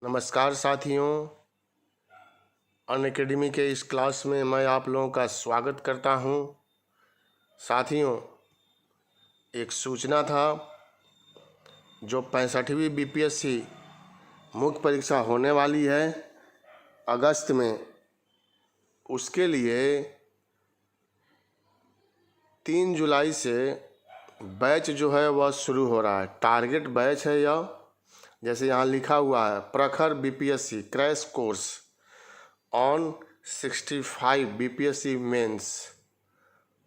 नमस्कार साथियों, अनअकैडमी के इस क्लास में मैं आप लोगों का स्वागत करता हूं। साथियों, एक सूचना था, जो 65वीं बीपीएससी मुख्य परीक्षा होने वाली है अगस्त में, उसके लिए 3 जुलाई से बैच जो है वह शुरू हो रहा है। टारगेट बैच है यह, जैसे यहाँ लिखा हुआ है, Prakhar BPSC crash course on 65 BPSC mains.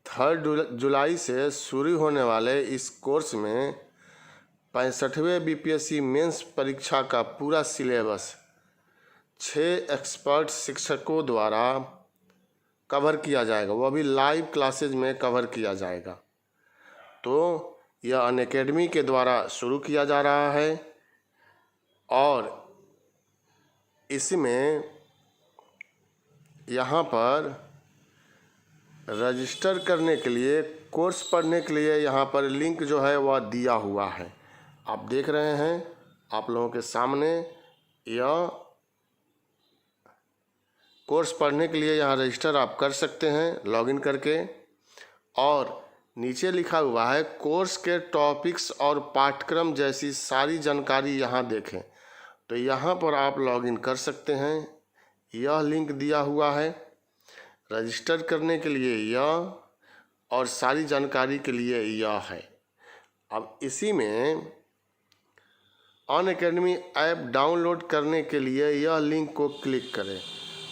3 जुलाई से शुरू होने वाले इस कोर्स में 65वें बीपीएससी मेंस परीक्षा का पूरा सिलेबस 6 एक्सपर्ट शिक्षकों द्वारा कवर किया जाएगा, वह भी लाइव क्लासेज में कवर किया जाएगा। तो यह अनअकैडमी के द्वारा शुरू किया जा रहा है और इसमें यहाँ पर रजिस्टर करने के लिए, कोर्स पढ़ने के लिए यहाँ पर लिंक जो है वह दिया हुआ है। आप देख रहे हैं आप लोगों के सामने, यह कोर्स पढ़ने के लिए यहाँ रजिस्टर आप कर सकते हैं लॉगिन करके। और नीचे लिखा हुआ है कोर्स के टॉपिक्स और पाठ्यक्रम जैसी सारी जानकारी यहाँ देखें। तो यहाँ पर आप लॉगिन कर सकते हैं, यह लिंक दिया हुआ है रजिस्टर करने के लिए यह, और सारी जानकारी के लिए यह है। अब इसी में अनअकैडमी ऐप डाउनलोड करने के लिए यह लिंक को क्लिक करें।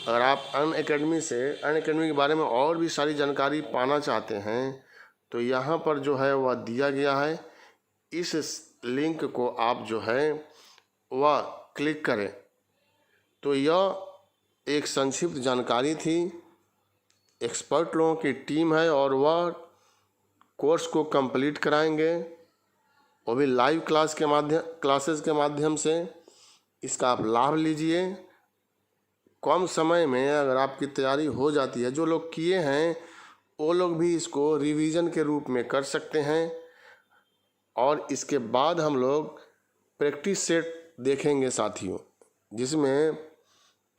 अगर आप अनअकैडमी के बारे में और भी सारी जानकारी पाना चाहते हैं तो यहाँ पर जो है वह दिया गया है, इस लिंक को आप जो है वह क्लिक करें। तो यह एक संक्षिप्त जानकारी थी। एक्सपर्ट लोगों की टीम है और वह कोर्स को कंप्लीट कराएंगे, वो भी लाइव क्लासेस के माध्यम से। इसका आप लाभ लीजिए। कम समय में अगर आपकी तैयारी हो जाती है, जो लोग किए हैं वो लोग भी इसको रिवीजन के रूप में कर सकते हैं। और इसके बाद हम लोग प्रैक्टिस सेट देखेंगे साथियों, जिसमें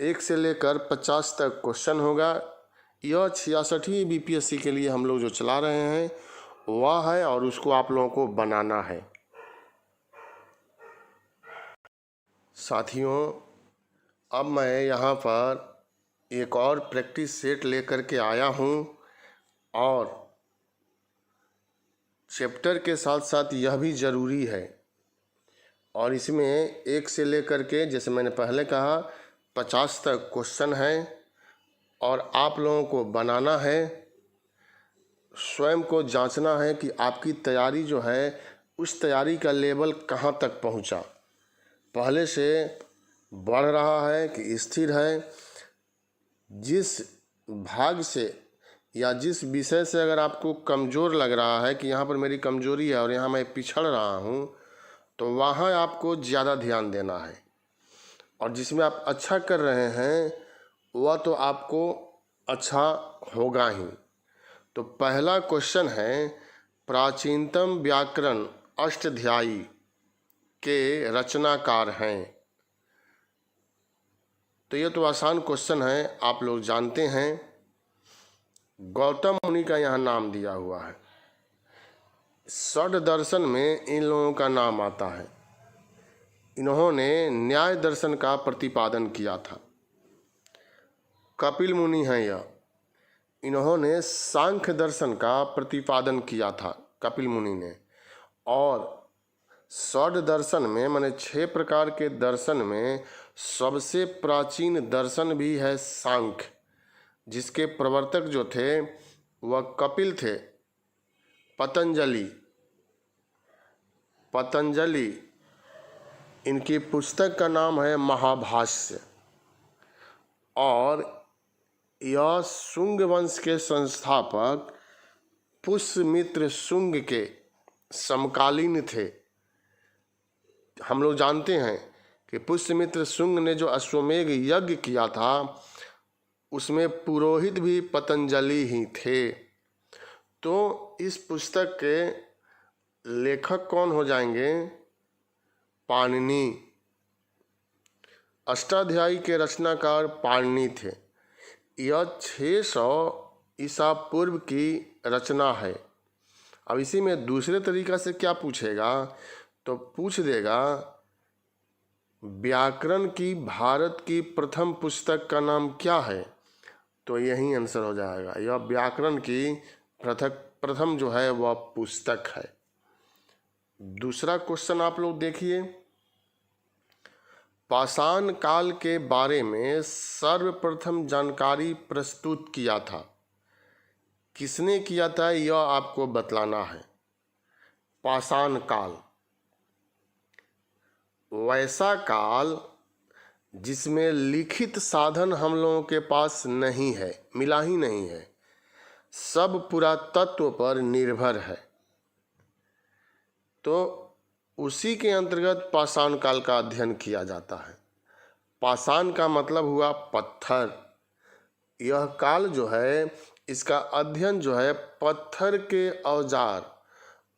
1 से लेकर 50 तक क्वेश्चन होगा। यह 66वीं बीपीएससी के लिए हम लोग जो चला रहे हैं वह है, और उसको आप लोगों को बनाना है। साथियों, अब मैं यहाँ पर एक और प्रैक्टिस सेट लेकर के आया हूँ, और चैप्टर के साथ साथ यह भी ज़रूरी है। और इसमें 1 से लेकर के, जैसे मैंने पहले कहा, 50 तक क्वेश्चन है और आप लोगों को बनाना है। स्वयं को जांचना है कि आपकी तैयारी जो है, उस तैयारी का लेवल कहाँ तक पहुँचा, पहले से बढ़ रहा है कि स्थिर है। जिस भाग से या जिस विषय से अगर आपको कमज़ोर लग रहा है कि यहाँ पर मेरी कमज़ोरी है और यहाँ मैं पिछड़ रहा हूँ, तो वहाँ आपको ज़्यादा ध्यान देना है। और जिसमें आप अच्छा कर रहे हैं वह तो आपको अच्छा होगा ही। तो पहला क्वेश्चन है, प्राचीनतम व्याकरण अष्टाध्यायी के रचनाकार हैं। तो ये तो आसान क्वेश्चन है, आप लोग जानते हैं। गौतम मुनि का यहाँ नाम दिया हुआ है। षड दर्शन में इन लोगों का नाम आता है। इन्होंने न्याय दर्शन का प्रतिपादन किया था। कपिल मुनि हैं यह, इन्होंने सांख्य दर्शन का प्रतिपादन किया था, कपिल मुनि ने। और षड दर्शन में, माने 6 प्रकार के दर्शन में सबसे प्राचीन दर्शन भी है सांख्य, जिसके प्रवर्तक जो थे वह कपिल थे। पतंजलि इनकी पुस्तक का नाम है महाभाष्य। और यह शुंग वंश के संस्थापक पुष्यमित्र शुंग के समकालीन थे। हम लोग जानते हैं कि पुष्यमित्र शुंग ने जो अश्वमेध यज्ञ किया था, उसमें पुरोहित भी पतंजलि ही थे। तो इस पुस्तक के लेखक कौन हो जाएंगे? पाणिनि। अष्टाध्यायी के रचनाकार पाणिनि थे। यह 600 ईसा पूर्व की रचना है। अब इसी में दूसरे तरीका से क्या पूछेगा, तो पूछ देगा व्याकरण की भारत की प्रथम पुस्तक का नाम क्या है, तो यही आंसर हो जाएगा। यह व्याकरण की प्रथम जो है वह पुस्तक है। दूसरा क्वेश्चन आप लोग देखिए, पाषाण काल के बारे में सर्वप्रथम जानकारी प्रस्तुत किया था, किसने किया था यह आपको बतलाना है। पाषाण काल वैसा काल जिसमें लिखित साधन हम लोगों के पास नहीं है, मिला ही नहीं है, सब पुरातत्व पर निर्भर है, तो उसी के अंतर्गत पाषाण काल का अध्ययन किया जाता है। पाषाण का मतलब हुआ पत्थर। यह काल जो है, इसका अध्ययन जो है पत्थर के औजार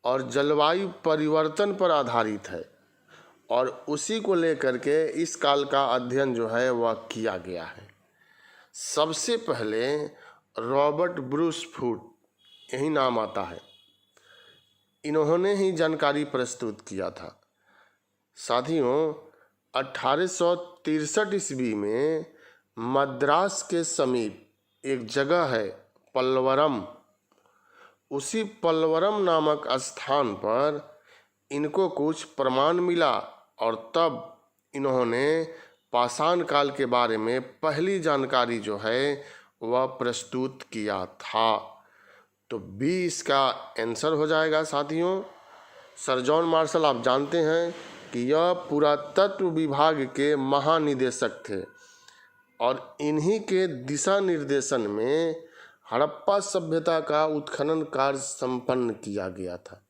और जलवायु परिवर्तन पर आधारित है, और उसी को लेकर के इस काल का अध्ययन जो है वह किया गया है। सबसे पहले रॉबर्ट ब्रूस फूट, यही नाम आता है, इन्होंने ही जानकारी प्रस्तुत किया था। साथियों, 1863 ईस्वी में मद्रास के समीप एक जगह है पल्वरम, उसी पल्वरम नामक स्थान पर इनको कुछ प्रमाण मिला, और तब इन्होंने पाषाण काल के बारे में पहली जानकारी जो है वह प्रस्तुत किया था। तो बी इसका आंसर हो जाएगा। साथियों, सर जॉन मार्शल आप जानते हैं कि यह पुरातत्व विभाग के महानिदेशक थे, और इन्हीं के दिशा निर्देशन में हड़प्पा सभ्यता का उत्खनन कार्य संपन्न किया गया था।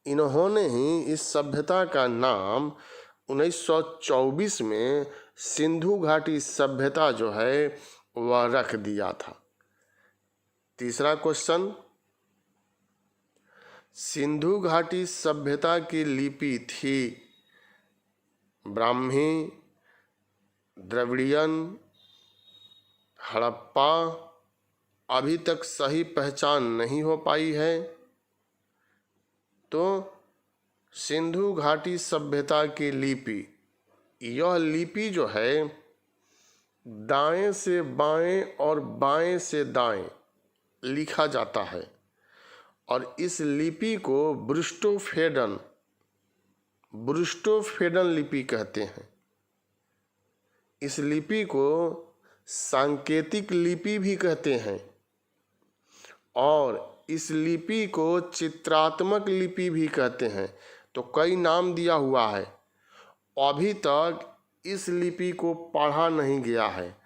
इन्होंने ही इस सभ्यता का नाम 1924 में सिंधु घाटी सभ्यता जो है वह रख दिया था। तीसरा क्वेश्चन, सिंधु घाटी सभ्यता की लिपि थी ब्राह्मी, द्रविड़ियन, हड़प्पा, अभी तक सही पहचान नहीं हो पाई है। तो सिंधु घाटी सभ्यता की लिपि, यह लिपि जो है दाएं से बाएं और बाएं से दाएं लिखा जाता है, और इस लिपि को ब्रुस्टोफेडन लिपि कहते हैं। इस लिपि को सांकेतिक लिपि भी कहते हैं, और इस लिपि को चित्रात्मक लिपि भी कहते हैं। तो कई नाम दिया हुआ है। अभी तक इस लिपि को पढ़ा नहीं गया है,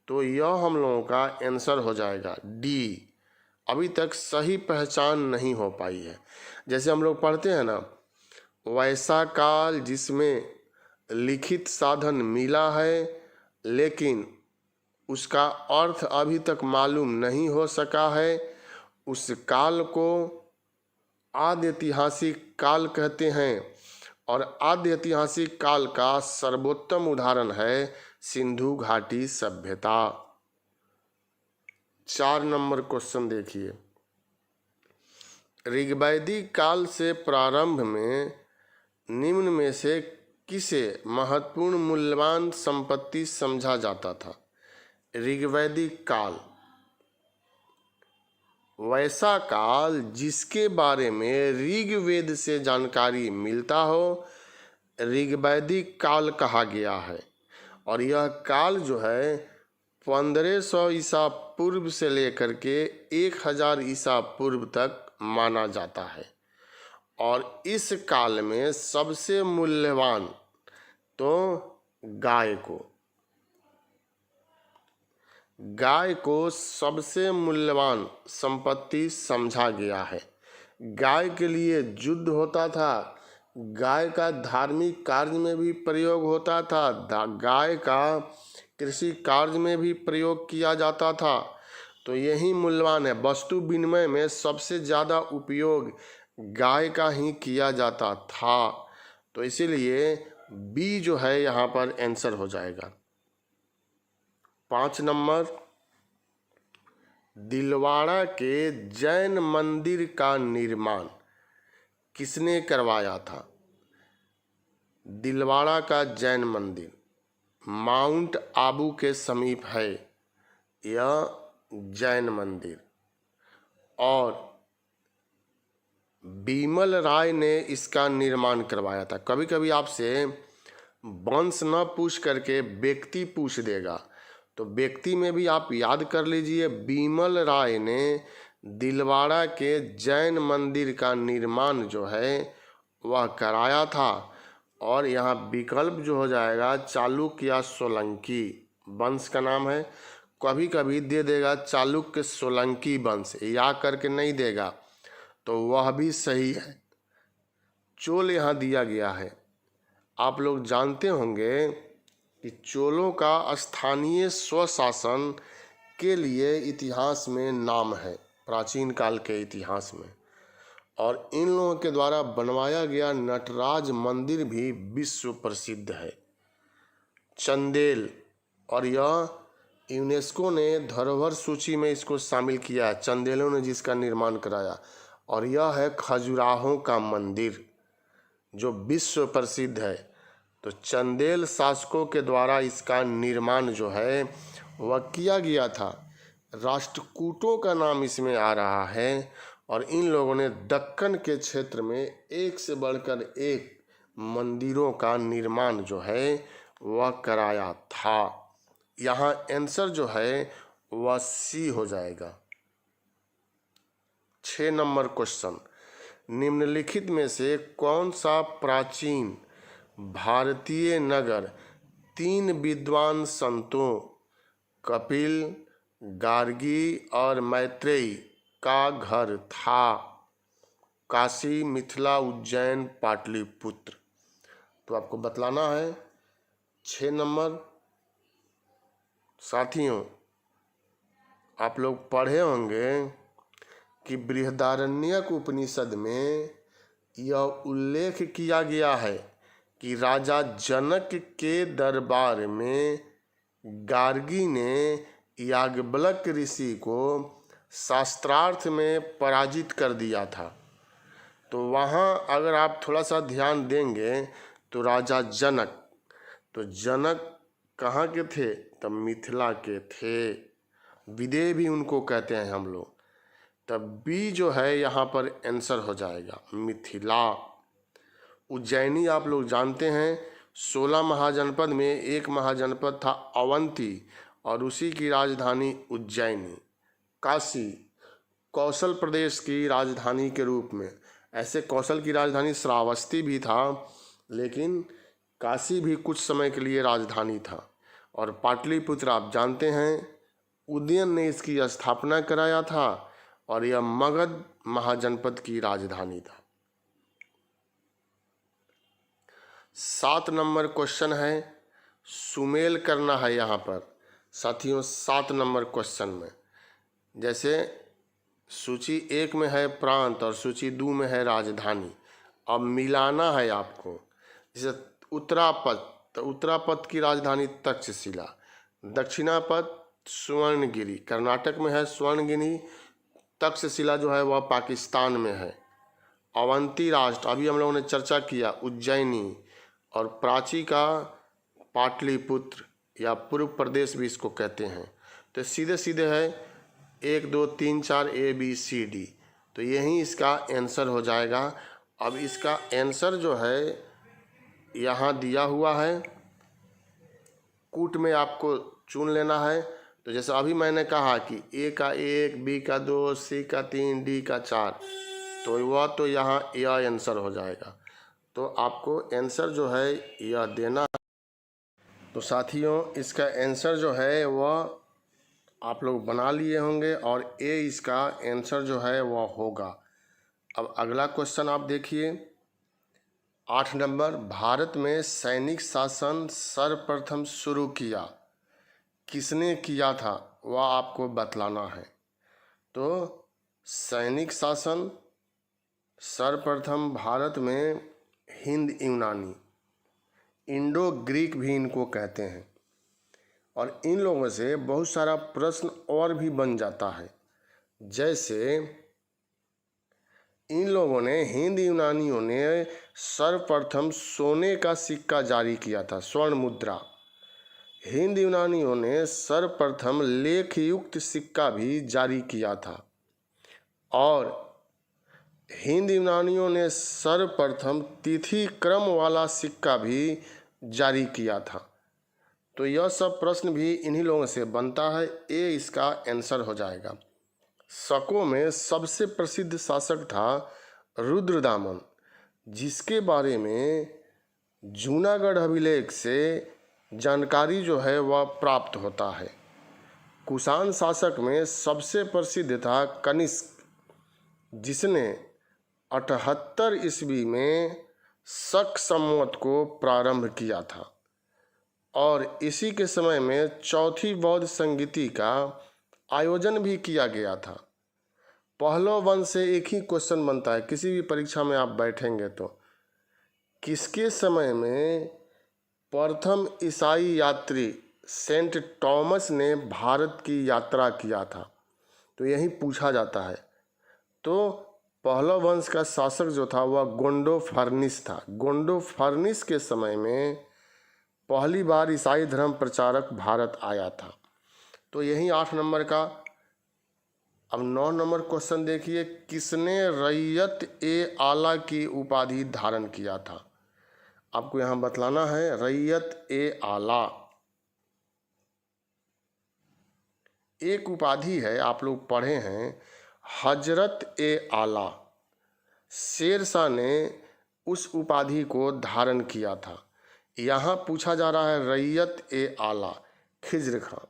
तो यह हम लोगों का आंसर हो जाएगा डी। अभी तक सही पहचान नहीं हो पाई है। जैसे हम लोग पढ़ते हैं ना, वैसा काल जिसमें लिखित साधन मिला है, लेकिन उसका अर्थ अभी तक मालूम नहीं हो सका है, उस काल को आदि ऐतिहासिक काल कहते हैं। और आदि ऐतिहासिक काल का सर्वोत्तम उदाहरण है सिंधु घाटी सभ्यता। 4 नंबर क्वेश्चन देखिए, ऋग्वैदिक काल से प्रारंभ में निम्न में से किसे महत्वपूर्ण मूल्यवान संपत्ति समझा जाता था? ऋग्वैदिक काल वैसा काल जिसके बारे में ऋग्वेद से जानकारी मिलता हो, ऋग्वैदिक काल कहा गया है। और यह काल जो है 1500 ईसा पूर्व से लेकर के 1000 ईसा पूर्व तक माना जाता है। और इस काल में सबसे मूल्यवान तो गाय को सबसे मूल्यवान संपत्ति समझा गया है। गाय के लिए युद्ध होता था, गाय का धार्मिक कार्य में भी प्रयोग होता था, गाय का कृषि कार्य में भी प्रयोग किया जाता था। तो यही मूल्यवान है। वस्तु विनिमय में सबसे ज़्यादा उपयोग गाय का ही किया जाता था। तो इसीलिए बी जो है यहाँ पर आंसर हो जाएगा। 5 नंबर, दिलवाड़ा के जैन मंदिर का निर्माण किसने करवाया था? दिलवाड़ा का जैन मंदिर माउंट आबू के समीप है यह जैन मंदिर, और बीमल राय ने इसका निर्माण करवाया था। कभी कभी आपसे वंश न पूछ करके व्यक्ति पूछ देगा, तो व्यक्ति में भी आप याद कर लीजिए, बीमल राय ने दिलवाड़ा के जैन मंदिर का निर्माण जो है वह कराया था। और यहाँ विकल्प जो हो जाएगा चालुक्य या सोलंकी वंश का नाम है। कभी कभी दे देगा चालुक्य सोलंकी वंश, या करके नहीं देगा, तो वह भी सही है। चोल यहाँ दिया गया है। आप लोग जानते होंगे कि चोलों का स्थानीय स्वशासन के लिए इतिहास में नाम है, प्राचीन काल के इतिहास में। और इन लोगों के द्वारा बनवाया गया नटराज मंदिर भी विश्व प्रसिद्ध है, चंदेल। और यह यूनेस्को ने धरोहर सूची में इसको शामिल किया है, चंदेलों ने जिसका निर्माण कराया। और यह है खजुराहों का मंदिर जो विश्व प्रसिद्ध है। तो चंदेल शासकों के द्वारा इसका निर्माण जो है वह किया गया था। राष्ट्रकूटों का नाम इसमें आ रहा है, और इन लोगों ने दक्कन के क्षेत्र में एक से बढ़कर एक मंदिरों का निर्माण जो है वह कराया था। यहाँ आंसर जो है वह सी हो जाएगा। 6 नंबर क्वेश्चन, निम्नलिखित में से कौन सा प्राचीन भारतीय नगर 3 विद्वान संतों कपिल, गार्गी और मैत्रेयी का घर था? काशी, मिथिला, उज्जैन, पाटलिपुत्र। तो आपको बतलाना है। 6 नंबर, साथियों आप लोग पढ़े होंगे कि बृहदारण्यक उपनिषद में यह उल्लेख किया गया है कि राजा जनक के दरबार में गार्गी ने याज्ञवल्क ऋषि को शास्त्रार्थ में पराजित कर दिया था। तो वहाँ अगर आप थोड़ा सा ध्यान देंगे तो राजा जनक, तो जनक कहाँ के थे? तब मिथिला के थे, विदेह भी उनको कहते हैं हम लोग। तब बी जो है यहाँ पर आंसर हो जाएगा मिथिला। उज्जैनी आप लोग जानते हैं 16 महाजनपद में एक महाजनपद था अवंती, और उसी की राजधानी उज्जैनी। काशी कौशल प्रदेश की राजधानी के रूप में, ऐसे कौशल की राजधानी श्रावस्ती भी था, लेकिन काशी भी कुछ समय के लिए राजधानी था। और पाटलिपुत्र आप जानते हैं उदयन ने इसकी स्थापना कराया था, और यह मगध महाजनपद की राजधानी था। 7 नंबर क्वेश्चन है, सुमेल करना है यहाँ पर साथियों। 7 नंबर क्वेश्चन में जैसे सूची 1 में है प्रांत और सूची 2 में है राजधानी, अब मिलाना है आपको। जैसे उत्तरापद, तो उत्तरापद की राजधानी तक्षशिला, दक्षिणापद स्वर्णगिरी, कर्नाटक में है स्वर्णगिरी, तक्षशिला जो है वह पाकिस्तान में है। अवंती राष्ट्र अभी हम लोगों ने चर्चा किया उज्जैनी, और प्राची का पाटलिपुत्र या पूर्व प्रदेश भी इसको कहते हैं। तो सीधे सीधे है 1 2 3 4 ABCD, तो यही इसका आंसर हो जाएगा। अब इसका आंसर जो है यहाँ दिया हुआ है, कूट में आपको चुन लेना है। तो जैसे अभी मैंने कहा कि A का 1, B का 2, C का 3, D का 4, तो वह तो यहाँ यह आंसर हो जाएगा। तो आपको आंसर जो है यह देना है। तो साथियों इसका आंसर जो है वह आप लोग बना लिए होंगे, और A इसका आंसर जो है वह होगा। अब अगला क्वेश्चन आप देखिए 8 नंबर, भारत में सैनिक शासन सर्वप्रथम शुरू किया किसने किया था? वह आपको बतलाना है। तो सैनिक शासन सर्वप्रथम भारत में हिंद यूनानी, इंडो ग्रीक भी इनको कहते हैं, और इन लोगों से बहुत सारा प्रश्न और भी बन जाता है। जैसे इन लोगों ने, हिंद यूनानियों ने सर्वप्रथम सोने का सिक्का जारी किया था, स्वर्ण मुद्रा। हिंद यूनानियों ने सर्वप्रथम लेख युक्त सिक्का भी जारी किया था और हिंद यूनानियों ने सर्वप्रथम तिथि क्रम वाला सिक्का भी जारी किया था। तो यह सब प्रश्न भी इन्हीं लोगों से बनता है। ये इसका आंसर हो जाएगा। शकों में सबसे प्रसिद्ध शासक था रुद्रदामन, जिसके बारे में जूनागढ़ अभिलेख से जानकारी जो है वह प्राप्त होता है। कुषाण शासक में सबसे प्रसिद्ध था कनिष्क, जिसने 78 ईस्वी में शक संवत को प्रारंभ किया था और इसी के समय में चौथी बौद्ध संगीति का आयोजन भी किया गया था। पहलव वंश से एक ही क्वेश्चन बनता है, किसी भी परीक्षा में आप बैठेंगे तो किसके समय में प्रथम ईसाई यात्री सेंट टॉमस ने भारत की यात्रा किया था, तो यही पूछा जाता है। तो पहलव वंश का शासक जो था वह गोंडोफर्निस था। गोंडोफर्निस के समय में पहली बार ईसाई धर्म प्रचारक भारत आया था। तो यही 8 नंबर का। अब 9 नंबर क्वेश्चन देखिए, किसने रैयत ए आला की उपाधि धारण किया था? आपको यहाँ बतलाना है रैयत ए आला एक उपाधि है, आप लोग पढ़े हैं, हजरत ए आला। शेरशाह ने उस उपाधि को धारण किया था। यहाँ पूछा जा रहा है रैयत ए आला, खिज्र खां।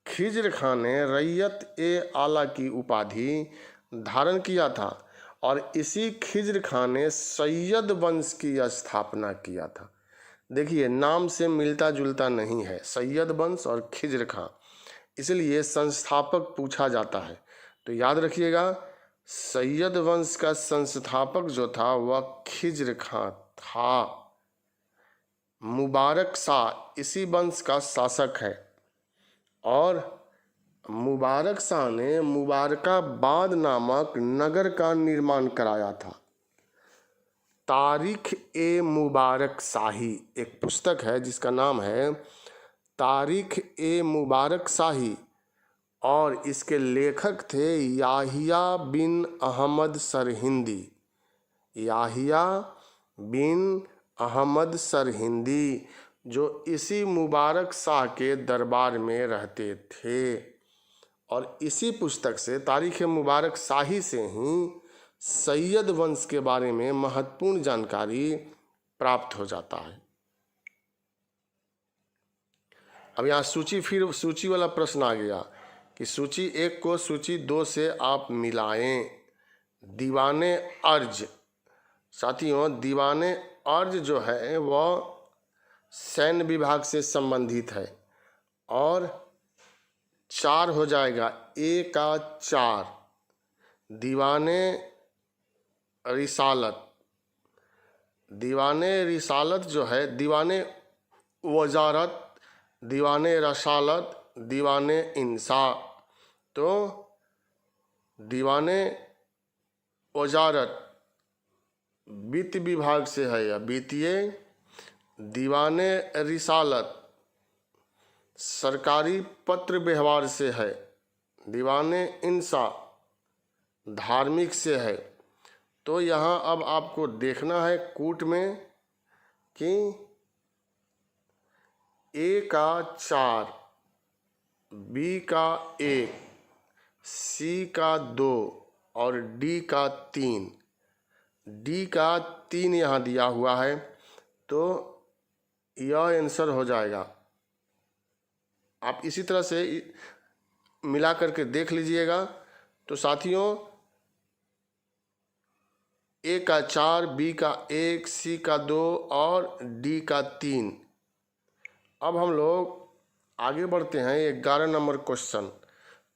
खिज्र खां ने रैयत ए आला की उपाधि धारण किया था और इसी खिज्र खां ने सैयद वंश की स्थापना किया था। देखिए नाम से मिलता जुलता नहीं है, सैयद वंश और खिज्र खां, इसलिए संस्थापक पूछा जाता है। तो याद रखिएगा, सैयद वंश का संस्थापक जो था वह खिज्र खां था। मुबारक शाह इसी वंश का शासक है और मुबारक शाह ने मुबारकाबाद नामक नगर का निर्माण कराया था। तारीख ए मुबारक शाही एक पुस्तक है जिसका नाम है तारीख ए मुबारक शाही और इसके लेखक थे याहिया बिन अहमद सरहिंदी। याहिया बिन अहमद सरहिंदी जो इसी मुबारक शाह के दरबार में रहते थे और इसी पुस्तक से तारीख मुबारक शाही से ही सैयद वंश के बारे में महत्वपूर्ण जानकारी प्राप्त हो जाता है। अब यहाँ सूची वाला प्रश्न आ गया कि सूची 1 को सूची 2 से आप मिलाएं। दीवाने अर्ज, साथियों दीवाने अर्ज जो है वह सैन्य विभाग से संबंधित है और 4 हो जाएगा, ए का 4। दीवाने रिसालत, दीवाने रिसालत जो है, दीवाने वजारत, दीवाने रसालत, दीवाने इंसा। तो दीवाने वजारत वित्त विभाग से है या वित्तीय, दीवाने रिसालत सरकारी पत्र व्यवहार से है, दीवाने इंसा धार्मिक से है। तो यहाँ अब आपको देखना है कूट में कि ए का 4, बी का 1, सी का 2 और डी का 3। डी का 3 यहाँ दिया हुआ है, तो यह आंसर हो जाएगा। आप इसी तरह से मिला करके देख लीजिएगा। तो साथियों ए का 4, बी का 1, सी का 2 और डी का 3। अब हम लोग आगे बढ़ते हैं। 11 नंबर क्वेश्चन,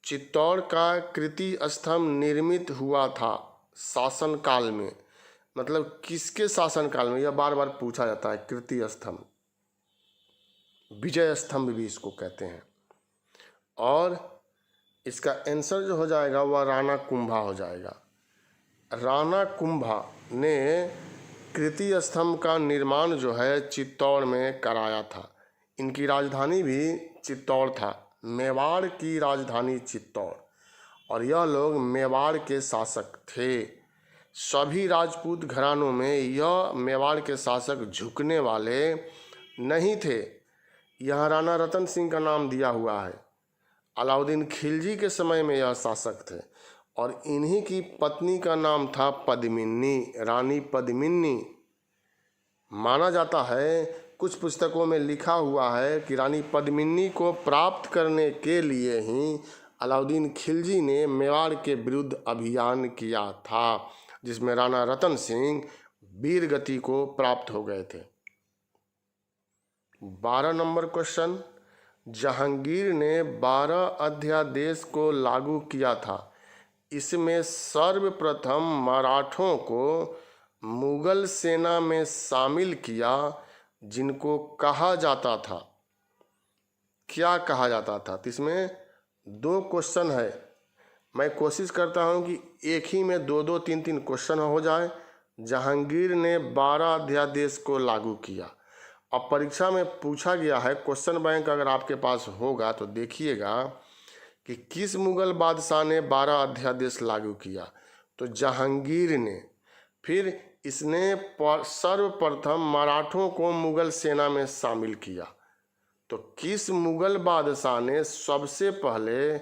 चित्तौड़ का कृति स्तंभ निर्मित हुआ था शासन काल में, मतलब किसके शासन काल में? यह बार बार पूछा जाता है। कृति स्तंभ विजय स्तंभ भी इसको कहते हैं। और इसका आंसर जो हो जाएगा वह राणा कुंभा हो जाएगा। राणा कुंभा ने कृति स्तंभ का निर्माण जो है चित्तौड़ में कराया था। इनकी राजधानी भी चित्तौड़ था, मेवाड़ की राजधानी चित्तौड़, और यह लोग मेवाड़ के शासक थे। सभी राजपूत घरानों में यह मेवाड़ के शासक झुकने वाले नहीं थे। यहाँ राणा रतन सिंह का नाम दिया हुआ है। अलाउद्दीन खिलजी के समय में यह शासक थे और इन्हीं की पत्नी का नाम था पद्मिनी, रानी पद्मिनी। माना जाता है, कुछ पुस्तकों में लिखा हुआ है कि रानी पद्मिनी को प्राप्त करने के लिए ही अलाउद्दीन खिलजी ने मेवाड़ के विरुद्ध अभियान किया था, जिसमें राणा रतन सिंह वीर गति को प्राप्त हो गए थे। 12 नंबर क्वेश्चन, जहांगीर ने 12 अध्यादेश को लागू किया था। इसमें सर्वप्रथम मराठों को मुगल सेना में शामिल किया, जिनको कहा जाता था, क्या कहा जाता था? तो इसमें 2 क्वेश्चन है। मैं कोशिश करता हूं कि एक ही में 2-2, 3-3 क्वेश्चन हो जाए। जहांगीर ने 12 अध्यादेश को लागू किया। अब परीक्षा में पूछा गया है, क्वेश्चन बैंक अगर आपके पास होगा तो देखिएगा कि किस मुगल बादशाह ने 12 अध्यादेश लागू किया। तो जहांगीर ने। फिर इसने सर्वप्रथम मराठों को मुगल सेना में शामिल किया। तो किस मुगल बादशाह ने सबसे पहले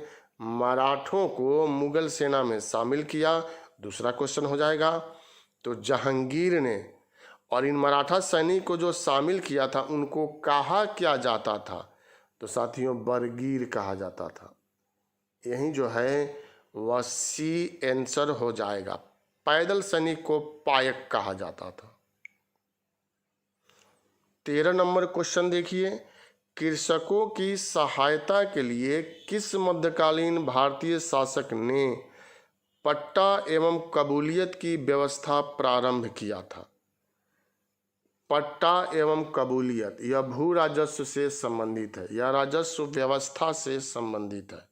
मराठों को मुगल सेना में शामिल किया? दूसरा क्वेश्चन हो जाएगा। तो जहांगीर ने। और इन मराठा सैनिक को जो शामिल किया था उनको कहा क्या जाता था? तो साथियों, बरगीर कहा जाता था। यही जो है वह सी आंसर हो जाएगा। पैदल सैनिक को पायक कहा जाता था। 13 नंबर क्वेश्चन देखिए, कृषकों की सहायता के लिए किस मध्यकालीन भारतीय शासक ने पट्टा एवं कबूलियत की व्यवस्था प्रारंभ किया था? पट्टा एवं कबूलियत यह भू राजस्व से संबंधित है, यह राजस्व व्यवस्था से संबंधित है।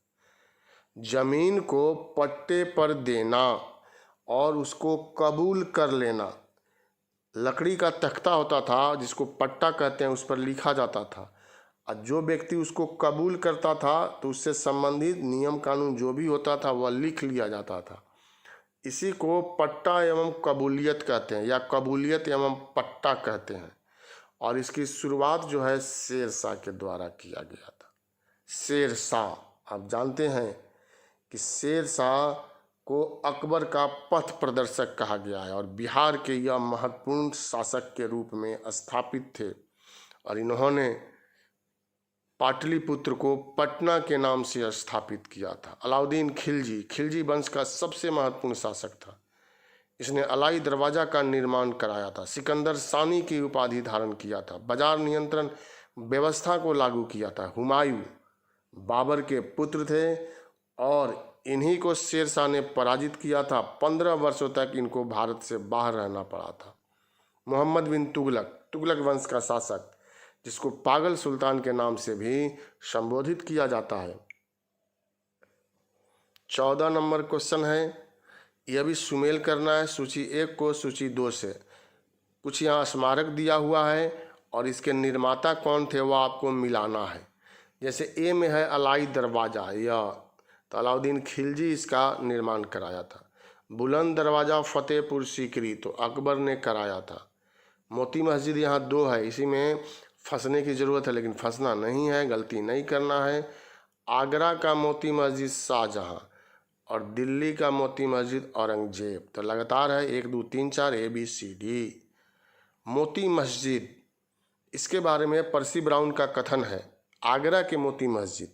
जमीन को पट्टे पर देना और उसको कबूल कर लेना। लकड़ी का तख्ता होता था जिसको पट्टा कहते हैं, उस पर लिखा जाता था, और जो व्यक्ति उसको कबूल करता था तो उससे संबंधित नियम कानून जो भी होता था वह लिख लिया जाता था। इसी को पट्टा एवं कबूलियत कहते हैं, या कबूलियत एवं पट्टा कहते हैं। और इसकी शुरुआत जो है शेरशाह के द्वारा किया गया था। शेरशाह, आप जानते हैं कि शेरशाह को अकबर का पथ प्रदर्शक कहा गया है और बिहार के यह महत्वपूर्ण शासक के रूप में स्थापित थे। और इन्होंने पाटलिपुत्र को पटना के नाम से स्थापित किया था। अलाउद्दीन खिलजी, खिलजी वंश का सबसे महत्वपूर्ण शासक था। इसने अलाई दरवाजा का निर्माण कराया था। सिकंदर सानी की उपाधि धारण किया था। बाजार नियंत्रण व्यवस्था को लागू किया था। हुमायूं बाबर के पुत्र थे और इन्हीं को शेरशाह ने पराजित किया था। 15 वर्षों तक इनको भारत से बाहर रहना पड़ा था। मोहम्मद बिन तुगलक, तुगलक वंश का शासक, जिसको पागल सुल्तान के नाम से भी संबोधित किया जाता है। 14 नंबर क्वेश्चन है, यह भी सुमेल करना है सूची 1 को सूची 2 से। कुछ यहाँ स्मारक दिया हुआ है और इसके निर्माता कौन थे वह आपको मिलाना है। जैसे ए में है अलाई दरवाज़ा, यह तो अलाउद्दीन खिलजी इसका निर्माण कराया था। बुलंद दरवाज़ा फतेहपुर सीकरी तो अकबर ने कराया था। मोती मस्जिद यहाँ 2 है, इसी में फंसने की ज़रूरत है लेकिन फंसना नहीं है, गलती नहीं करना है। आगरा का मोती मस्जिद शाहजहाँ और दिल्ली का मोती मस्जिद औरंगजेब। तो लगातार है 1 2 3 4 ABCD। मोती मस्जिद, इसके बारे में पर्सी ब्राउन का कथन है, आगरा के मोती मस्जिद,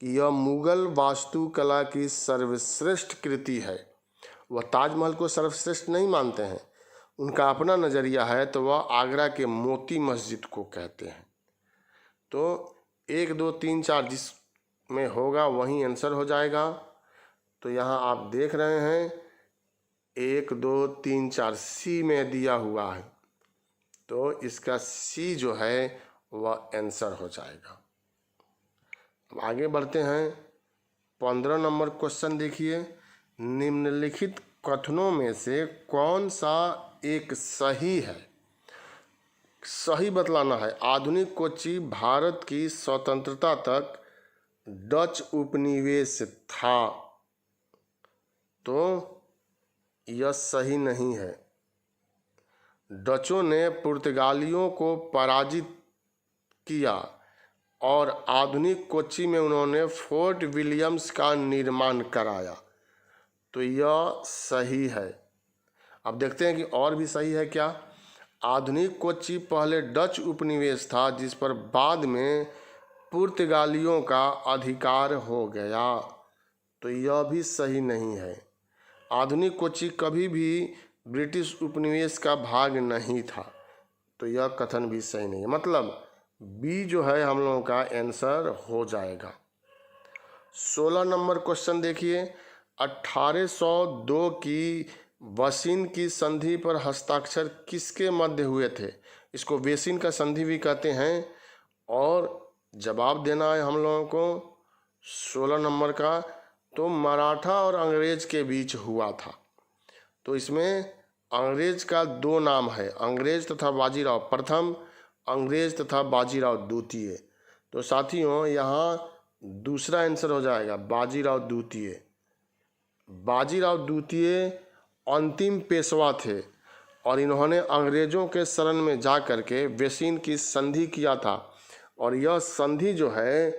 कि यह मुगल वास्तुकला की सर्वश्रेष्ठ कृति है। वह ताजमहल को सर्वश्रेष्ठ नहीं मानते हैं, उनका अपना नज़रिया है, तो वह आगरा के मोती मस्जिद को कहते हैं। तो 1 2 3 4 जिस में होगा वही आंसर हो जाएगा। तो यहाँ आप देख रहे हैं 1 2 3 4 सी में दिया हुआ है, तो इसका सी जो है वह आंसर हो जाएगा। अब आगे बढ़ते हैं। 15 नंबर क्वेश्चन देखिए, निम्नलिखित कथनों में से कौन सा एक सही है? सही बतलाना है। आधुनिक कोच्चि भारत की स्वतंत्रता तक डच उपनिवेश था, तो यह सही नहीं है। डचों ने पुर्तगालियों को पराजित किया और आधुनिक कोच्चि में उन्होंने फोर्ट विलियम्स का निर्माण कराया, तो यह सही है। अब देखते हैं कि और भी सही है क्या। आधुनिक कोच्चि पहले डच उपनिवेश था जिस पर बाद में पुर्तगालियों का अधिकार हो गया, तो यह भी सही नहीं है। आधुनिक कोच्चि कभी भी ब्रिटिश उपनिवेश का भाग नहीं था, तो यह कथन भी सही नहीं है। मतलब बी जो है हम लोगों का आंसर हो जाएगा। 16 नंबर क्वेश्चन देखिए, 1802 की वसीन की संधि पर हस्ताक्षर किसके मध्य हुए थे? इसको वेसिन का संधि भी कहते हैं। और जवाब देना है हम लोगों को 16 नंबर का, तो मराठा और अंग्रेज के बीच हुआ था। तो इसमें अंग्रेज का दो नाम है, अंग्रेज तथा बाजीराव प्रथम, अंग्रेज तथा बाजीराव द्वितीय। तो साथियों यहाँ दूसरा आंसर हो जाएगा बाजीराव द्वितीय। बाजीराव द्वितीय अंतिम पेशवा थे और इन्होंने अंग्रेजों के शरण में जा कर के वेसिन की संधि किया था, और यह संधि जो है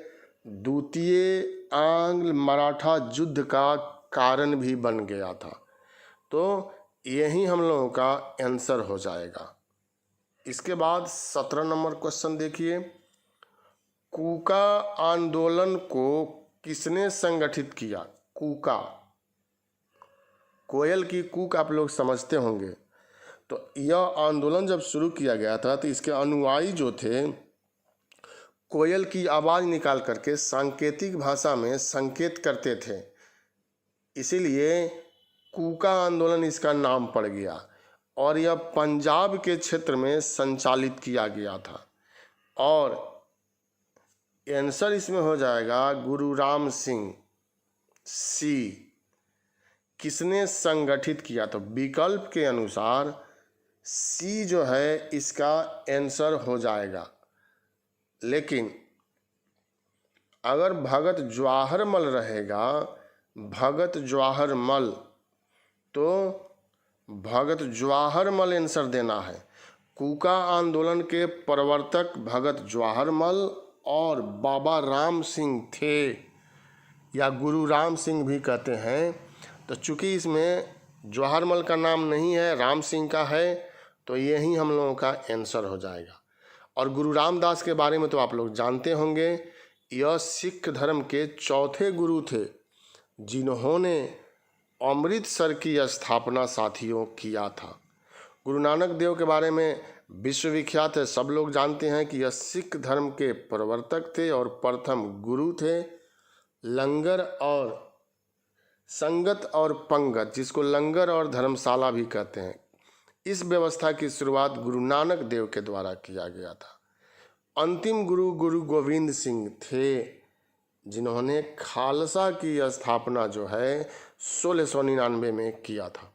द्वितीय आंग्ल मराठा युद्ध का कारण भी बन गया था। तो यही हम लोगों का आंसर हो जाएगा। इसके बाद 17 नंबर क्वेश्चन देखिए, कूका आंदोलन को किसने संगठित किया? कूका, कोयल की कूक आप लोग समझते होंगे। तो यह आंदोलन जब शुरू किया गया था तो इसके अनुयायी जो थे कोयल की आवाज़ निकाल करके सांकेतिक भाषा में संकेत करते थे, इसीलिए कूका आंदोलन इसका नाम पड़ गया। और यह पंजाब के क्षेत्र में संचालित किया गया था। और आंसर इसमें हो जाएगा गुरु राम सिंह, सी। किसने संगठित किया? तो विकल्प के अनुसार सी जो है इसका आंसर हो जाएगा। लेकिन अगर भगत जवाहरमल रहेगा, भगत जवाहरमल, तो भगत जवाहरमल आंसर देना है। कूका आंदोलन के प्रवर्तक भगत जवाहरमल और बाबा राम सिंह थे, या गुरु राम सिंह भी कहते हैं। तो चूंकि इसमें जवाहरमल का नाम नहीं है, राम सिंह का है, तो यही हम लोगों का आंसर हो जाएगा। और गुरु रामदास के बारे में तो आप लोग जानते होंगे, यह सिख धर्म के चौथे गुरु थे जिन्होंने अमृतसर की स्थापना साथियों किया था। गुरु नानक देव के बारे में विश्वविख्यात है, सब लोग जानते हैं कि यह सिख धर्म के प्रवर्तक थे और प्रथम गुरु थे। लंगर और संगत और पंगत, जिसको लंगर और धर्मशाला भी कहते हैं, इस व्यवस्था की शुरुआत गुरु नानक देव के द्वारा किया गया था। अंतिम गुरु गुरु गोविंद सिंह थे जिन्होंने खालसा की स्थापना जो है 1699 में किया था।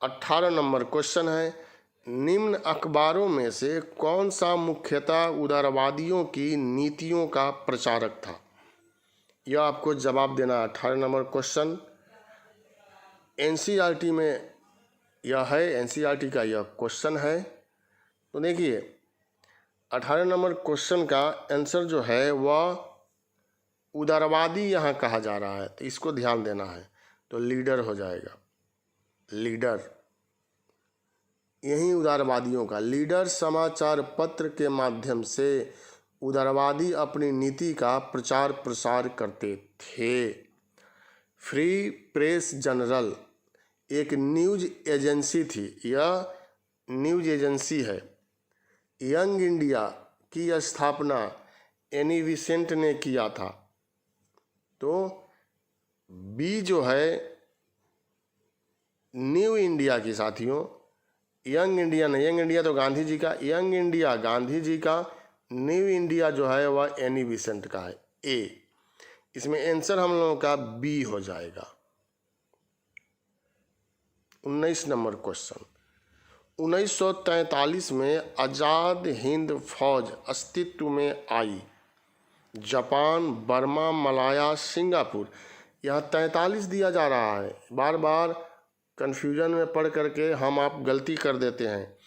18 नंबर क्वेश्चन है, निम्न अखबारों में से कौन सा मुख्यतः उदारवादियों की नीतियों का प्रचारक था? यह आपको जवाब देना। 18 नंबर क्वेश्चन एनसीईआरटी में यह है, एनसीईआरटी का यह क्वेश्चन है। तो देखिए 18 नंबर क्वेश्चन का आंसर जो है वह उदारवादी यहाँ कहा जा रहा है, तो इसको ध्यान देना है। तो लीडर हो जाएगा, लीडर, यही उदारवादियों का। लीडर समाचार पत्र के माध्यम से उदारवादी अपनी नीति का प्रचार प्रसार करते थे। फ्री प्रेस जनरल एक न्यूज एजेंसी थी, यह न्यूज एजेंसी है। यंग इंडिया की स्थापना एनी बेसेंट ने किया था। तो बी जो है न्यू इंडिया की, साथियों यंग इंडिया नहीं, यंग इंडिया तो गांधी जी का, यंग इंडिया गांधी जी का, न्यू इंडिया जो है वह एनी बेसेंट का है, ए। इसमें आंसर हम लोगों का बी हो जाएगा। 19 नंबर क्वेश्चन, 1943 में आज़ाद हिंद फौज अस्तित्व में आई। Japan, Burma, Malaya, Singapore. यह 43 दिया जा रहा है, बार बार कन्फ्यूजन में पढ़ करके हम आप गलती कर देते हैं,